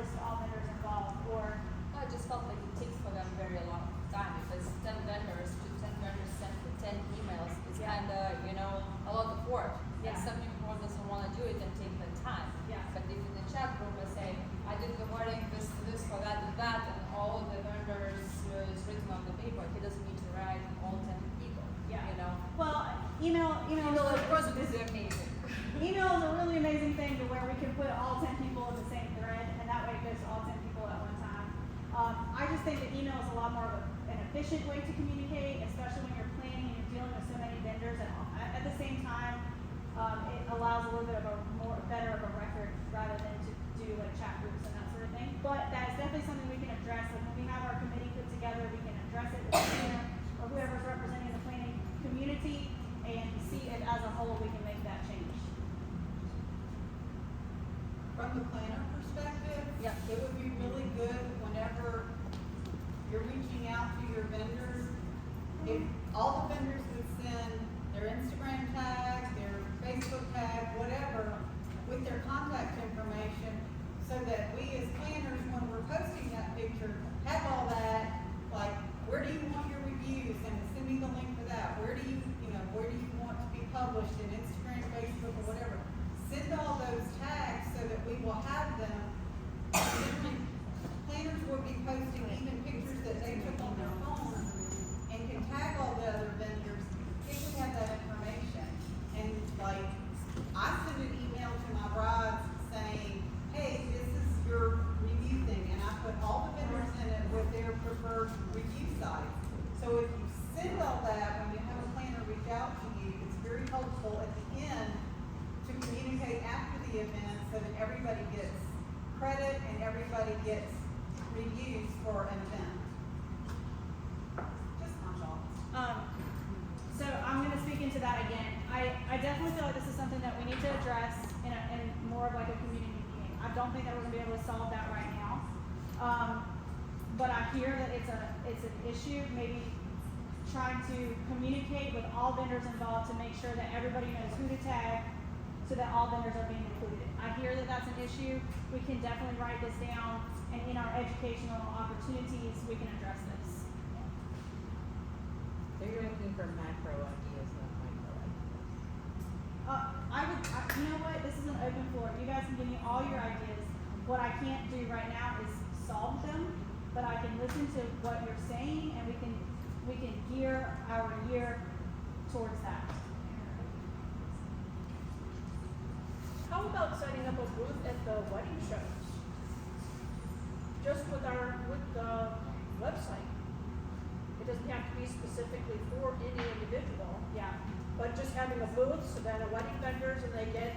this to all vendors involved, or, I just felt like it takes for them very long time because 10 vendors send the 10 emails. It's Yeah. kinda, a lot of work. Yeah. And some people doesn't wanna do it and take the time. Yeah. But if in the chat group I say, I did the wedding, this, for that, and that, and all of the vendors is written on the paper, he doesn't need to write all 10 people, Yeah. Well, email of course it is amazing. Email is a really amazing thing to where we can put all 10 people in the same thread, and that way it goes to all 10 people at one time. I just think that email is a lot more of an efficient way to communicate, especially when you're planning and you're dealing with so many vendors. And at the same time, it allows a little bit of better of a record rather than to do like chat groups and that sort of thing. But that is definitely something we can address. Like when we have our committee put together, we can address it with the planner or whoever's representing the planning community and see it as a whole. We can make that change. From the planner perspective, Yeah. it would be really good whenever you're reaching out to your vendors, if all the vendors would send their Instagram tag, their Facebook tag, whatever, with their contact information, so that we as planners, when we're posting that picture, have all that, like, where do you want your reviews, and send me the link for that, where do you want to be published in Instagram, Facebook, or whatever. Send all those tags so that we will have them. Different planners will be posting even pictures that they took on their phone and can tag all the other vendors if we have that information. And like, I send an email to my brides saying, hey, this is your review thing, and I put all the vendors in it with their preferred review sites. So if you send all that, when you have a planner reach out to you, it's very helpful at the end to communicate after the event so that everybody gets credit and everybody gets reviews for an event. Just my thoughts. So I'm going to speak into that again. I definitely feel like this is something that we need to address in more of like a community meeting. I don't think that we're going to be able to solve that right now. But I hear that it's an issue, maybe trying to communicate with all vendors involved to make sure that everybody knows who to tag so that all vendors are being included. I hear that that's an issue. We can definitely write this down, and in our educational opportunities, we can address this. So you're looking for macro ideas, not micro ideas. You know what? This is an open floor. You guys can give me all your ideas. What I can't do right now is solve them, but I can listen to what you're saying, and we can gear our year towards that. How about setting up a booth at the wedding shows? Just with the website. It doesn't have to be specifically for any individual. Yeah. But just having a booth, so then a wedding vendors, and they get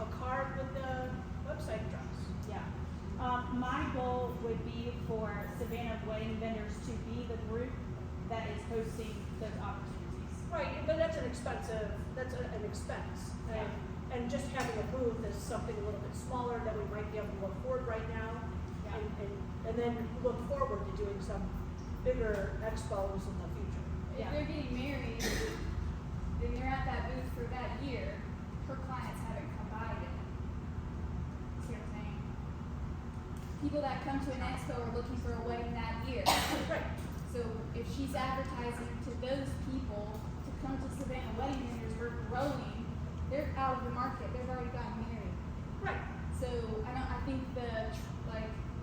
a card with the website address. Yeah. My goal would be for Savannah Wedding Vendors to be the group that is hosting those opportunities. Right, but that's an expense. Yeah. And just having a booth is something a little bit smaller that we might be able to afford right now. Yeah. And then look forward to doing some bigger expos in the future. If they're getting married, then they're at that booth for that year. Her clients haven't come by yet. See what I'm saying? People that come to an expo are looking for a wedding that year. Right. So if she's advertising to those people to come to Savannah Wedding Vendors, we're growing. They're out of the market. They've already gotten married. Right. So I think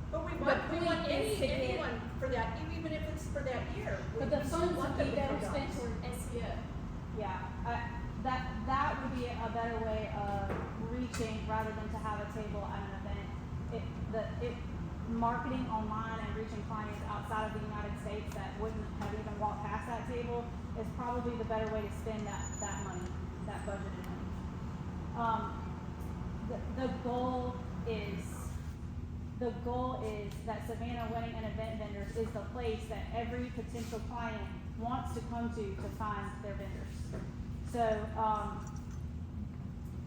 But we But want point is to get- anyone for that, even if it's for that year. but the we funds want would them be to better come spent down. toward SEO. Yeah, that would be a better way of reaching rather than to have a table at an event. Marketing online and reaching clients outside of the United States that wouldn't have even walked past that table is probably the better way to spend that money, that budgeted money. The goal is that Savannah Wedding and Event Vendors is the place that every potential client wants to come to find their vendors. So,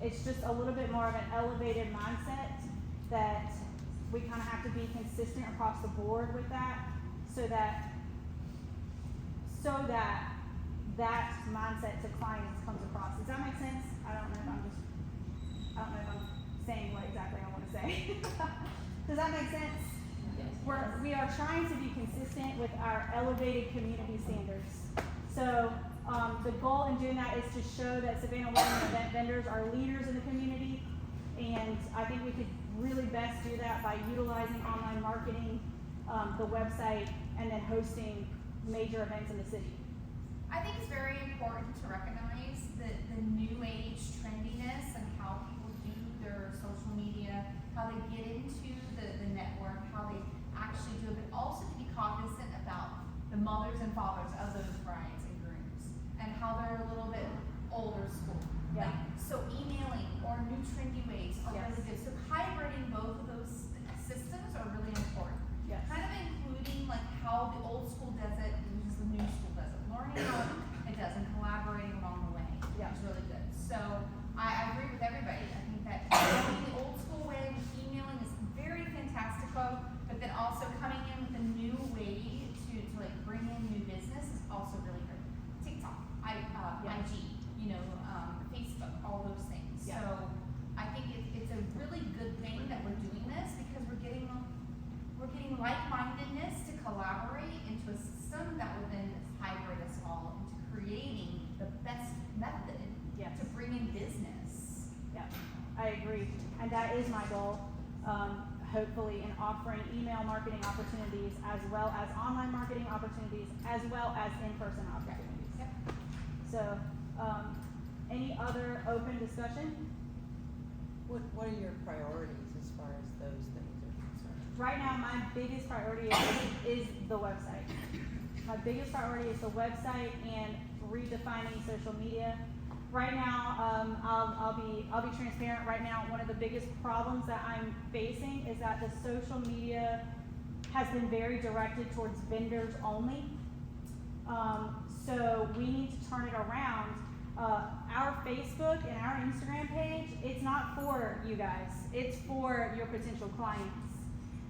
it's just a little bit more of an elevated mindset that we kind of have to be consistent across the board with that, so that that mindset to clients comes across. Does that make sense? I don't know if I'm saying what exactly I want to say. Does that make sense? We are trying to be consistent with our elevated community standards. So, the goal in doing that is to show that Savannah Wedding Event Vendors are leaders in the community. And I think we could really best do that by utilizing online marketing, the website, and then hosting major events in the city. I think it's very important to recognize the new age trendiness and how people do their social media, how they get into the network, how they actually do it, but also to be cognizant about the mothers and fathers of those brides and grooms and how they're a little bit older school. Yeah. Like, so emailing or new trendy ways are Yes. really good. So hybriding both of those systems are really important. Yes. Kind of including like how the old school does it versus the new school does it. Learning how it does and collaborating along the way Yeah. is really good. So I agree with everybody. I think that going the old school way with emailing is very fantastical, but then also coming in with a new way to like bring in new business is also really good. TikTok, Yeah. IG, Facebook, all those things. Yeah. So I think it's a really good thing that we're doing this because we're getting like-mindedness to collaborate into a system that will then hybrid us all into creating the best method Yes. to bring in business. Yeah, I agree, and that is my goal, hopefully in offering email marketing opportunities as well as online marketing opportunities as well as in-person opportunities. Yep. So, any other open discussion? What are your priorities as far as those things are concerned? Right now, my biggest priority is the website. My biggest priority is the website and redefining social media. Right now, I'll be transparent. Right now, one of the biggest problems that I'm facing is that the social media has been very directed towards vendors only. So we need to turn it around. Our Facebook and our Instagram page, it's not for you guys. It's for your potential clients.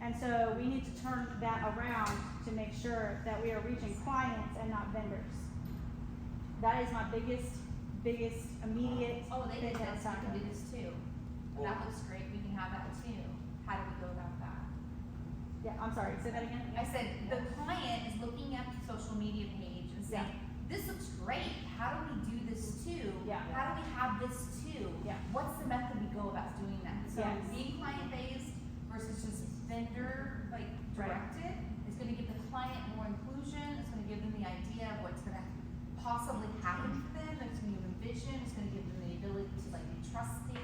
And so we need to turn that around to make sure that we are reaching clients and not vendors. That is my biggest immediate Oh, they thing did that's this, we can happening. do this too. And that looks great, we can have that too. How do we go about that? Yeah, I'm sorry, say that again? I said, the client is looking at the social media page and saying, this looks great, how do we do this too? Yeah. How do we have this too? Yeah. What's the method we go about doing that? So Yes. being client-based versus just vendor, like, directed, is gonna give the client more inclusion, it's gonna give them the idea of what's gonna possibly happen for them, it's gonna give them vision, it's gonna give them the ability to like be trusted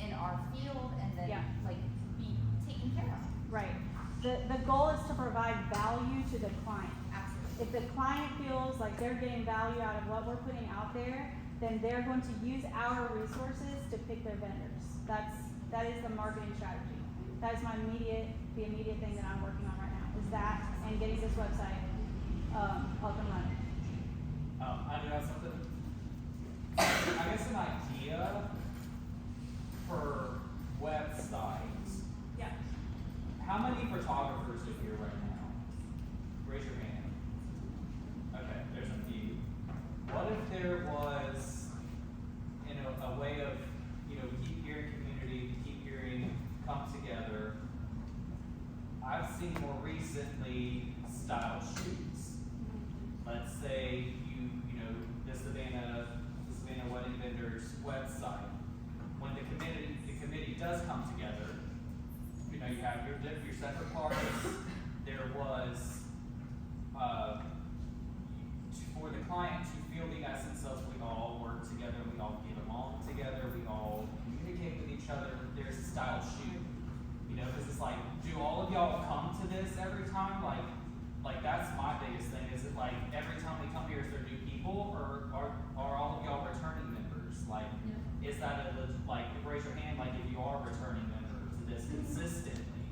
in our field and then Yeah. like be taken care of. Right. The goal is to provide value to the client. Absolutely. If the client feels like they're getting value out of what we're putting out there, then they're going to use our resources to pick their vendors. That is the marketing strategy. That is the immediate thing that I'm working on right now, is that and getting this website up and running. I do have something. I guess an idea for websites. Yeah. How many photographers are here right now? Raise your hand. Okay, there's a few. What if there was, a way of, we keep hearing community, we keep hearing come together. I've seen more recently style shoots. Let's say the Savannah Wedding Vendors website. When the committee does come together, you have your separate parties. There was for the client to feel the essence of we all work together, we all get along together, we all communicate with each other. There's a style shoot. Because it's like, do all of y'all come to this every time? Like that's my biggest thing. Is it like every time we come here, is there new people, or are all of y'all returning members? Like, is that raise your hand, like if you are returning members to this consistently?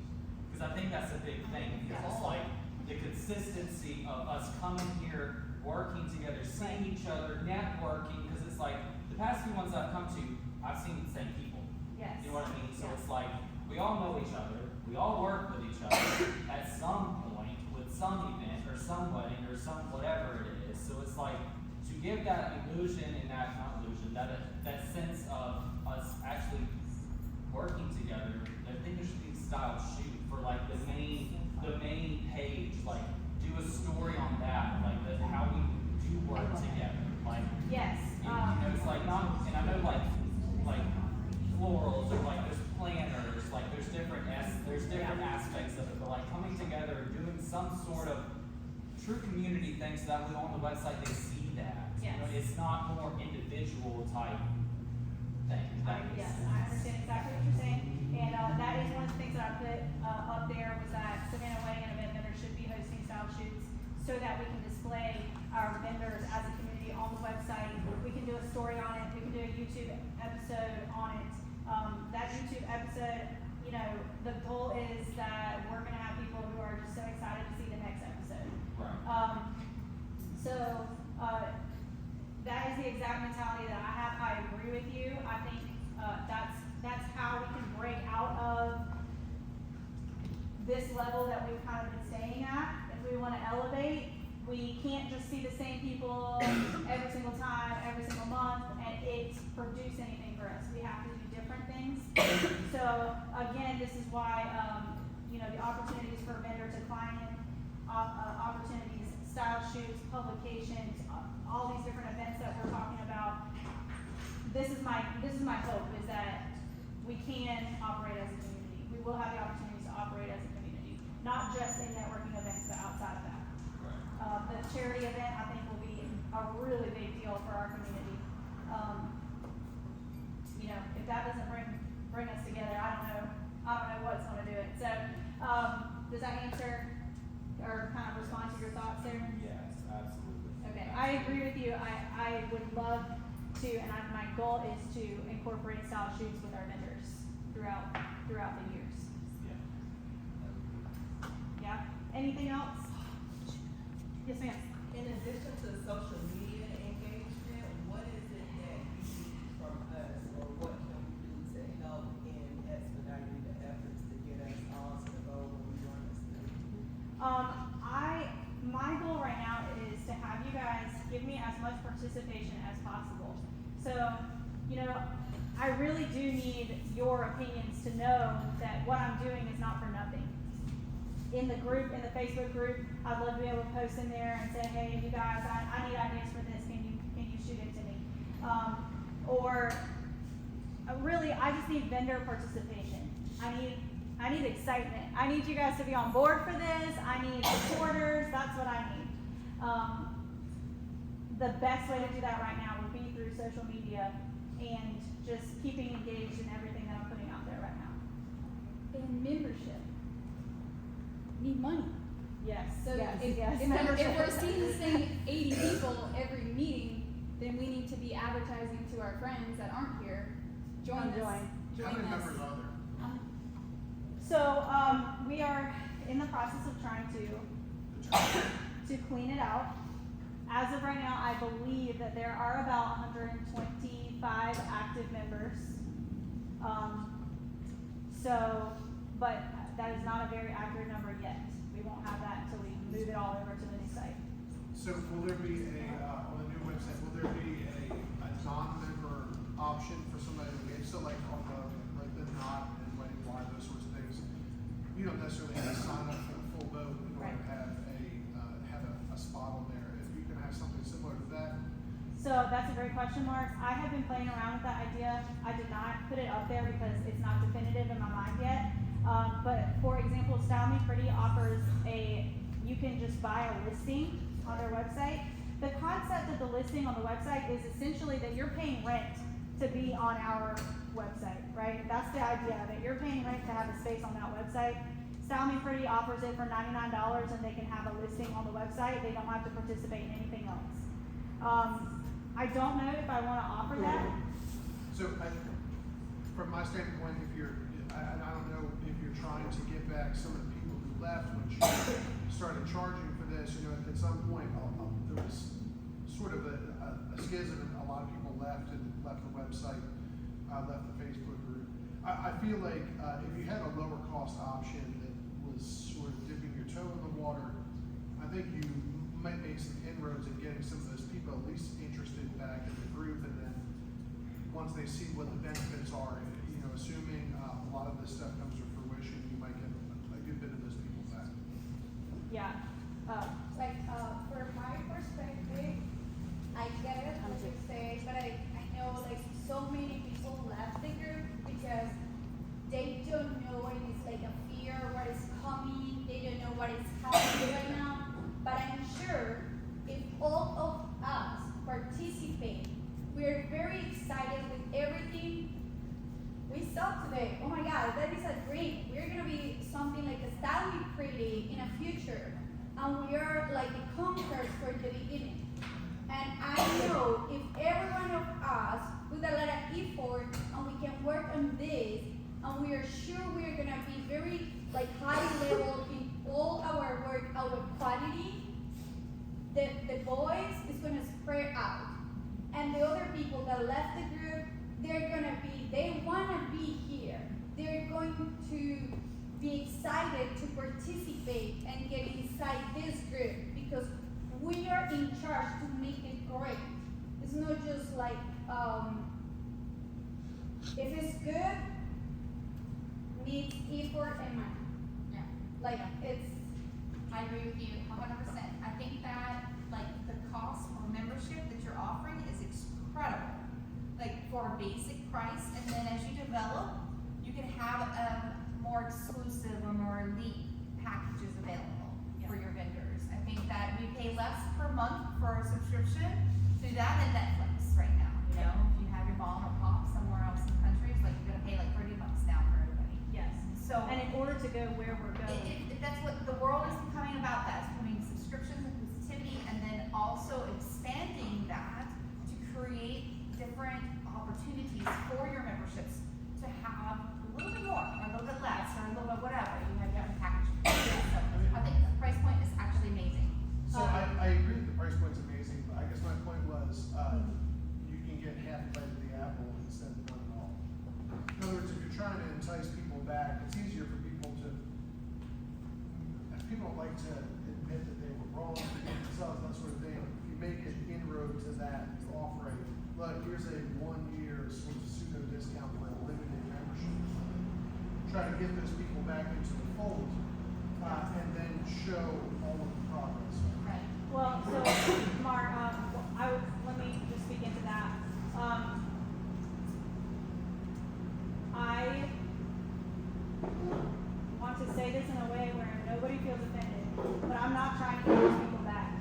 Because I think that's a big thing. Because it's like the consistency of us coming here, working together, seeing each other, networking. Because it's like the past few ones I've come to, I've seen the same people. Yes. You know what I mean? So it's like we all know each other, we all work with each other at some point with some event or some wedding or some whatever it is. So it's like to give that illusion and not illusion, that sense of us actually working together. I think there should be style shoot some sort of true community thing so that way on the website they see that. You know, Yes. it's not more individual type thing. if that makes Yes, sense. I understand exactly what you're saying, and, that is one of the things that I put, up there was that Savannah Wedding and Event Vendors should be hosting style shoots so that we can display our vendors as a community on the website. We can do a story on it, we can do a YouTube episode on it. That YouTube episode, you know, the goal is that we're gonna have people who are just so excited to see the next episode. Right. So, that is the exact mentality that I have. I agree with you. I think, that's how we can break out of this level that we've kind of been staying at. If we wanna elevate, we can't just see the same people every single time, every single month, and it produce anything for us. We have to do different things. So, again, this is why, you know, the opportunities for vendor to client, opportunities, style shoots, publications, all these different events that we're talking about. This is my hope, is that we can operate as a community. We will have the opportunities to operate as a community, not just in networking events, but outside of that. The charity event, I think, will be a really big deal for our community. You know, if that doesn't bring us together, I don't know what's gonna do it. So, does that answer or kind of respond to your thoughts there? Yes, absolutely. Okay, I agree with you. I would love to, and my goal is to incorporate style shoots with our vendors throughout the years. Yeah. Yeah? Anything else? Yes, ma'am. In addition to social media engagement, what is it that you need from us, or what can we do to help in expediting the efforts to get us all to the goal where we want us to be? My goal right now is to have you guys give me as much participation as possible. So, you know, I really do need your opinions to know that what I'm doing is not for nothing. In the group, in the Facebook group, I'd love to be able to post in there and say, hey, you guys, I need ideas for this, can you shoot it to me? Really, I just need vendor participation. I need excitement. I need you guys to be on board for this. I need supporters. That's what I need. The best way to do that right now would be through social media and just keeping engaged in everything that I'm putting out there right now. And membership. Need money. Yes. So yes, if, yes. if we're seeing the same 80 people every meeting, then we need to be advertising to our friends that aren't here. Join Come us. join. How Join many us. members are there? So, we are in the process of trying to clean it out. As of right now, I believe that there are about 125 active members. But that is not a very accurate number yet. We won't have that until we move it all over to the new site. So will there be on the new website, will there be a non-member option for somebody to engage? So like on the knot and wedding wine, those sorts of things, you don't necessarily have to sign up for the full boat in order to have a spot on there. If you can have something similar to that. So that's a great question, Mark. I have been playing around with that idea. I did not put it up there because it's not definitive in my mind yet. But for example, Style Me Pretty offers you can just buy a listing on their website. The concept of the listing on the website is essentially that you're paying rent to be on our website, right? That's the idea of it. You're paying rent to have a space on that website. Style Me Pretty offers it for $99 and they can have a listing on the website. They don't have to participate in anything else. I don't know if I want to offer that. So from my standpoint, I don't know if you're trying to get back some of the people who left when you started charging for this, you know, at some point there was sort of a schism and a lot of people left the website, left the Facebook group. I feel like if you had a lower cost option that was sort of dipping your toe in the water, I think you might make some inroads in getting some of those people at least interested back in the group, and then once they see what the benefits are, you know, assuming a lot of this stuff comes to fruition, you might get a good bit of those people back. Yeah. For my perspective, I get it what you say, but I know like so many people left the group because they don't know what it is, like a fear, what is coming, they don't know what is happening, be creating in a future, and we are like the conquerors for the beginning. And I know if every one of us put a lot of effort and we can work on this, and we are sure we are gonna be very like high level in all our work, our quality, the voice is gonna spread out. And the other people that left the group, they wanna be here. They're going to be excited to participate and get inside this group because we are in charge to make it great. It's not just like, if it's good, needs effort and money. Yeah. Like, it's, I agree with you 100%. I think that like the cost for membership that you're offering is incredible. Like for a basic price, and then as you develop, you can have more exclusive or more elite packages available for your vendors. I think that we pay less per month for a subscription through that than Netflix right now. You know, if you have your mom or pop somewhere else in the country, it's like you're gonna pay like $30 now for everybody. Yes. So And in order to go where we're going. that's what the world is becoming about. That it's becoming subscriptions and positivity, and then also expanding that to create different opportunities for your memberships to have a little bit more, or a little bit less, or a little bit whatever. You have different packages. So I think the price point is actually amazing. So I agree that the price point's amazing, but I guess my point was, you can get half a bite of the apple instead of none at all. In other words, if you're trying to entice people back, it's easier for people to, if people don't like to admit that they were wrong, themselves, that sort of thing. If you make an inroad to that offering, look, here's a 1 year sort of pseudo discount with limited membership. Try to get those people back into the fold, and then show all of the progress. Right. Well, so, Mark, let me just speak into that. I want to say this in a way where nobody feels offended, but I'm not trying to get those people back.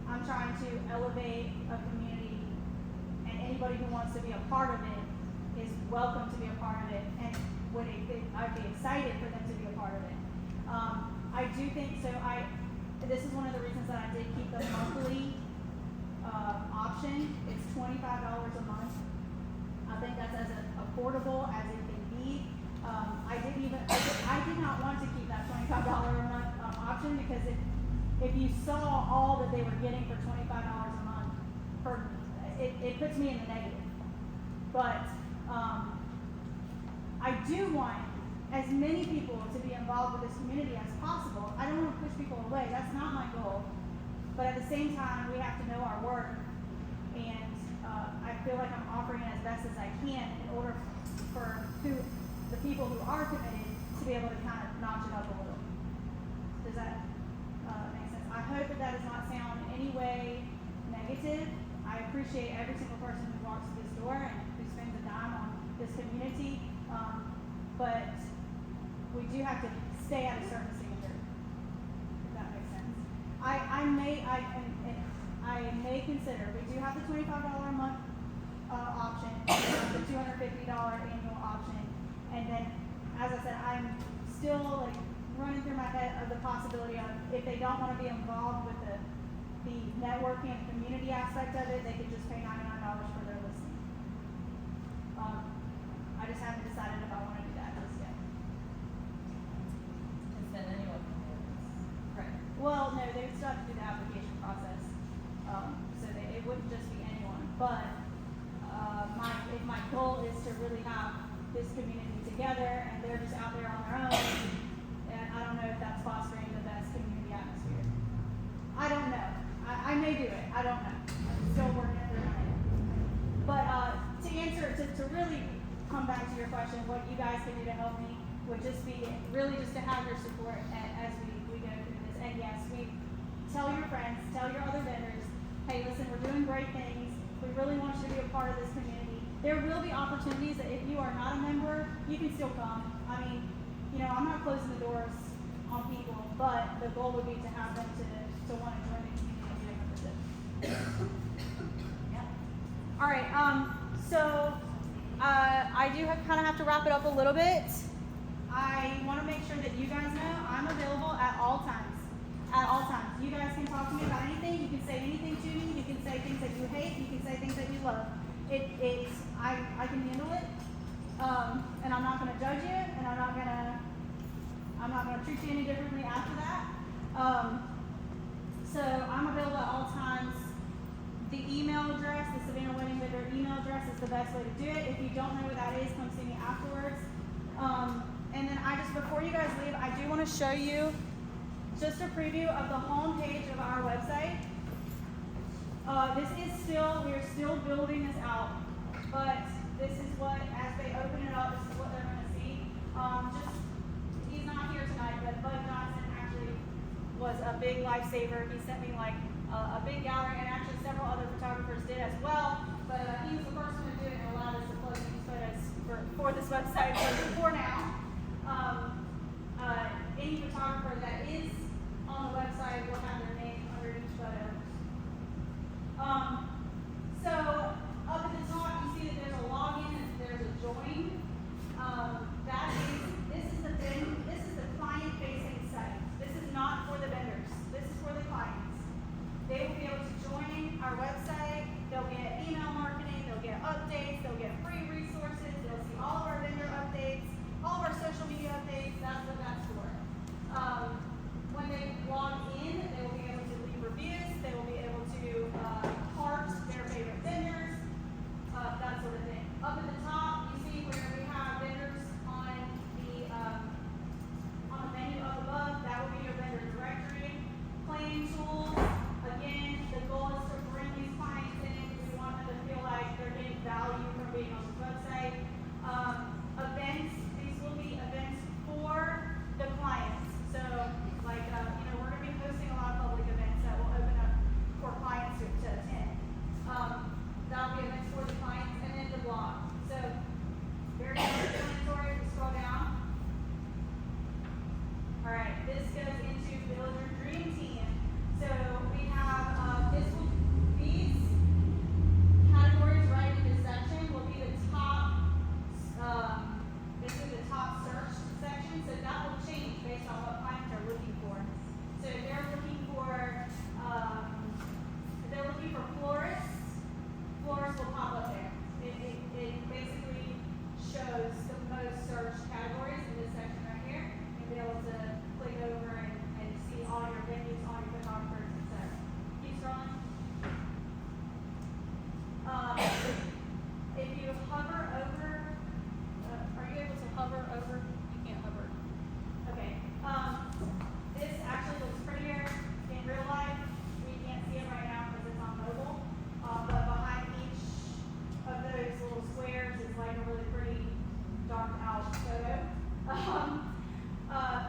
I'm trying to elevate a community, and anybody who wants to be a part of it is welcome to be a part of it, and I'd be excited for them to be a part of it. I do think so. This is one of the reasons that I did keep the monthly option. It's $25 a month. I think that's as affordable as it can be. I did not want to keep that $25 a month option because if you saw all that they were getting for $25 a month, it puts me in the negative. But I do want as many people to be involved with this community as possible. I don't want to push people away. That's not my goal. But at the same time, we have to know our worth. And I feel like I'm offering it as best as I can in order for the people who are committed to be able to kind of notch it up a little. Does that make sense? I hope that does not sound in any way negative. I appreciate every single person who walks through this door and who spends a dime on this community. But we do have to stay at a certain standard, if that makes sense. I may consider, we do have the $25 a month option, the $250 annual option, and then, as I said, I'm still like running through my head of the possibility of if they don't want to be involved with the networking and community aspect of it, they could just pay $99 for their listing. I just haven't decided if I want to do that just yet. Because then anyone can do this. Right. Well, no, they would still have to do the application process, so it wouldn't just be anyone. But if my goal is to really have this community together, and they're just out there on their own, and I don't know if that's fostering the best community atmosphere. I don't know. I may do it. I don't know. I'm still working through it. But to answer, to really come back to your question, what you guys can do to help me would just be really just to have your support as we go through this. And yes, tell your friends, tell your other vendors, hey, listen, we're doing great things. We really want you to be a part of this community. There will be opportunities that if you are not a member, you can still come. I mean, I'm not closing the doors on people, but the goal would be to have them to want to join the community and get a membership. Yeah. All right. So I do kind of have to wrap it up a little bit. I want to make sure that you guys know I'm available at all love. I can handle it, and I'm not gonna judge you, and I'm not gonna treat you any differently after that. So I'm available at all times. The email address, the Savannah Wedding Vendor email address is the best way to do it. If you don't know what that is, come see me afterwards. And then before you guys leave, I do want to show you just a preview of the home page of our website. We are still building this out, but this is what, as they open it up, this is what they're going to see. He's not here tonight, but Bud Johnson actually was a big lifesaver. He sent me like a big gallery, and actually several other photographers did as well. But he was the first one to do it and allowed us to plug these photos for this website for now. Any photographer that is on the website will have their name under each photo. So up at the top, you see that there's a login and there's a join. This is the client-facing site. This is not for the vendors. This is for the clients. They will be able to join our website. They'll get email marketing. They'll get updates. They'll get free resources. They'll see all of our vendor updates, all of our social media updates. That's what that's for. When they log in, they will be able to leave reviews. They will be able to heart their favorite vendors, that sort of thing. Up at the top, you see where we have vendors on the menu up above. That will be your vendor directory. Planning tools. Again, the goal is to bring these clients in. We want them to feel like they're getting value from being on the website. Events. These will be events for the clients. So, like, we're going to be hosting a lot of public events that will open up for clients to attend. That'll be events for the clients, and then the blog. So, very self-explanatory. We scroll down. All right, this goes into build your dream team. So we have these categories right in this section will be the top. This is the top search section. So that will change based on what clients are looking for. So if they're looking for florists. Florists will pop up there. It basically shows the most searched categories in this section right here. You'll be able to click over and see all your venues, all your photographers, etc. Keep scrolling. If you hover over, are you able to hover over? You can't hover. Okay. This actually looks prettier in real life. We can't see it right now because it's on mobile. But behind each of those little squares is like a really pretty dark out photo.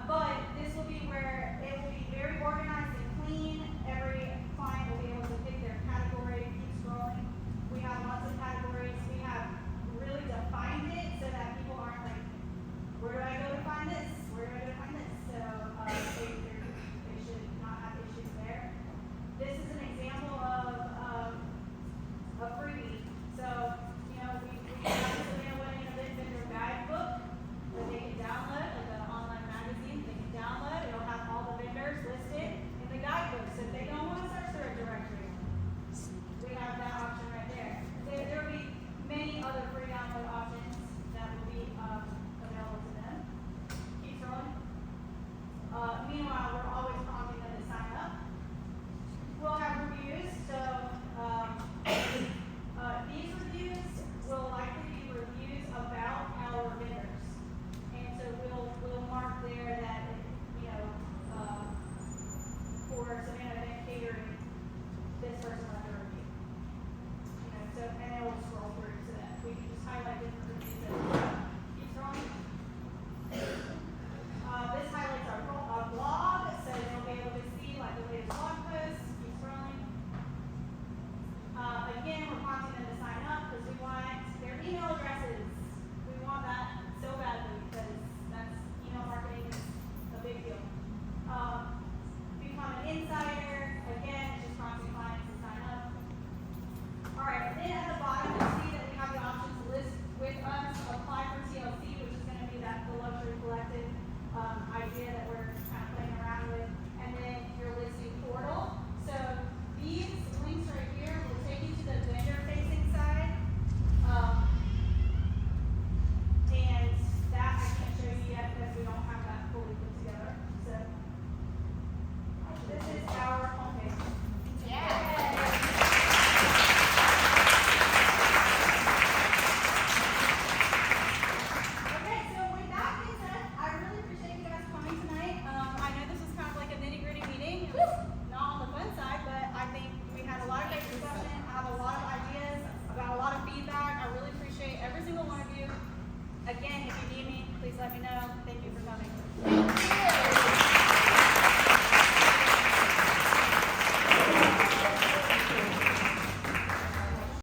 But this will be where it will be very organized and clean. Every client will be able to pick their category. Keep scrolling. We have lots of categories. We have really defined it so that people aren't like, where do I go to find this? Where do I go to find this? So they should not have issues there. This is an example of a freebie. So, we have the Savannah Wedding Event Vendor guidebook that they can download, like an online magazine they can download. It'll have all the vendors listed in the guidebook. So if they don't want to search their directory, we have that option right there. There will be many other free download options that will be available to them. Keep scrolling. Meanwhile, we're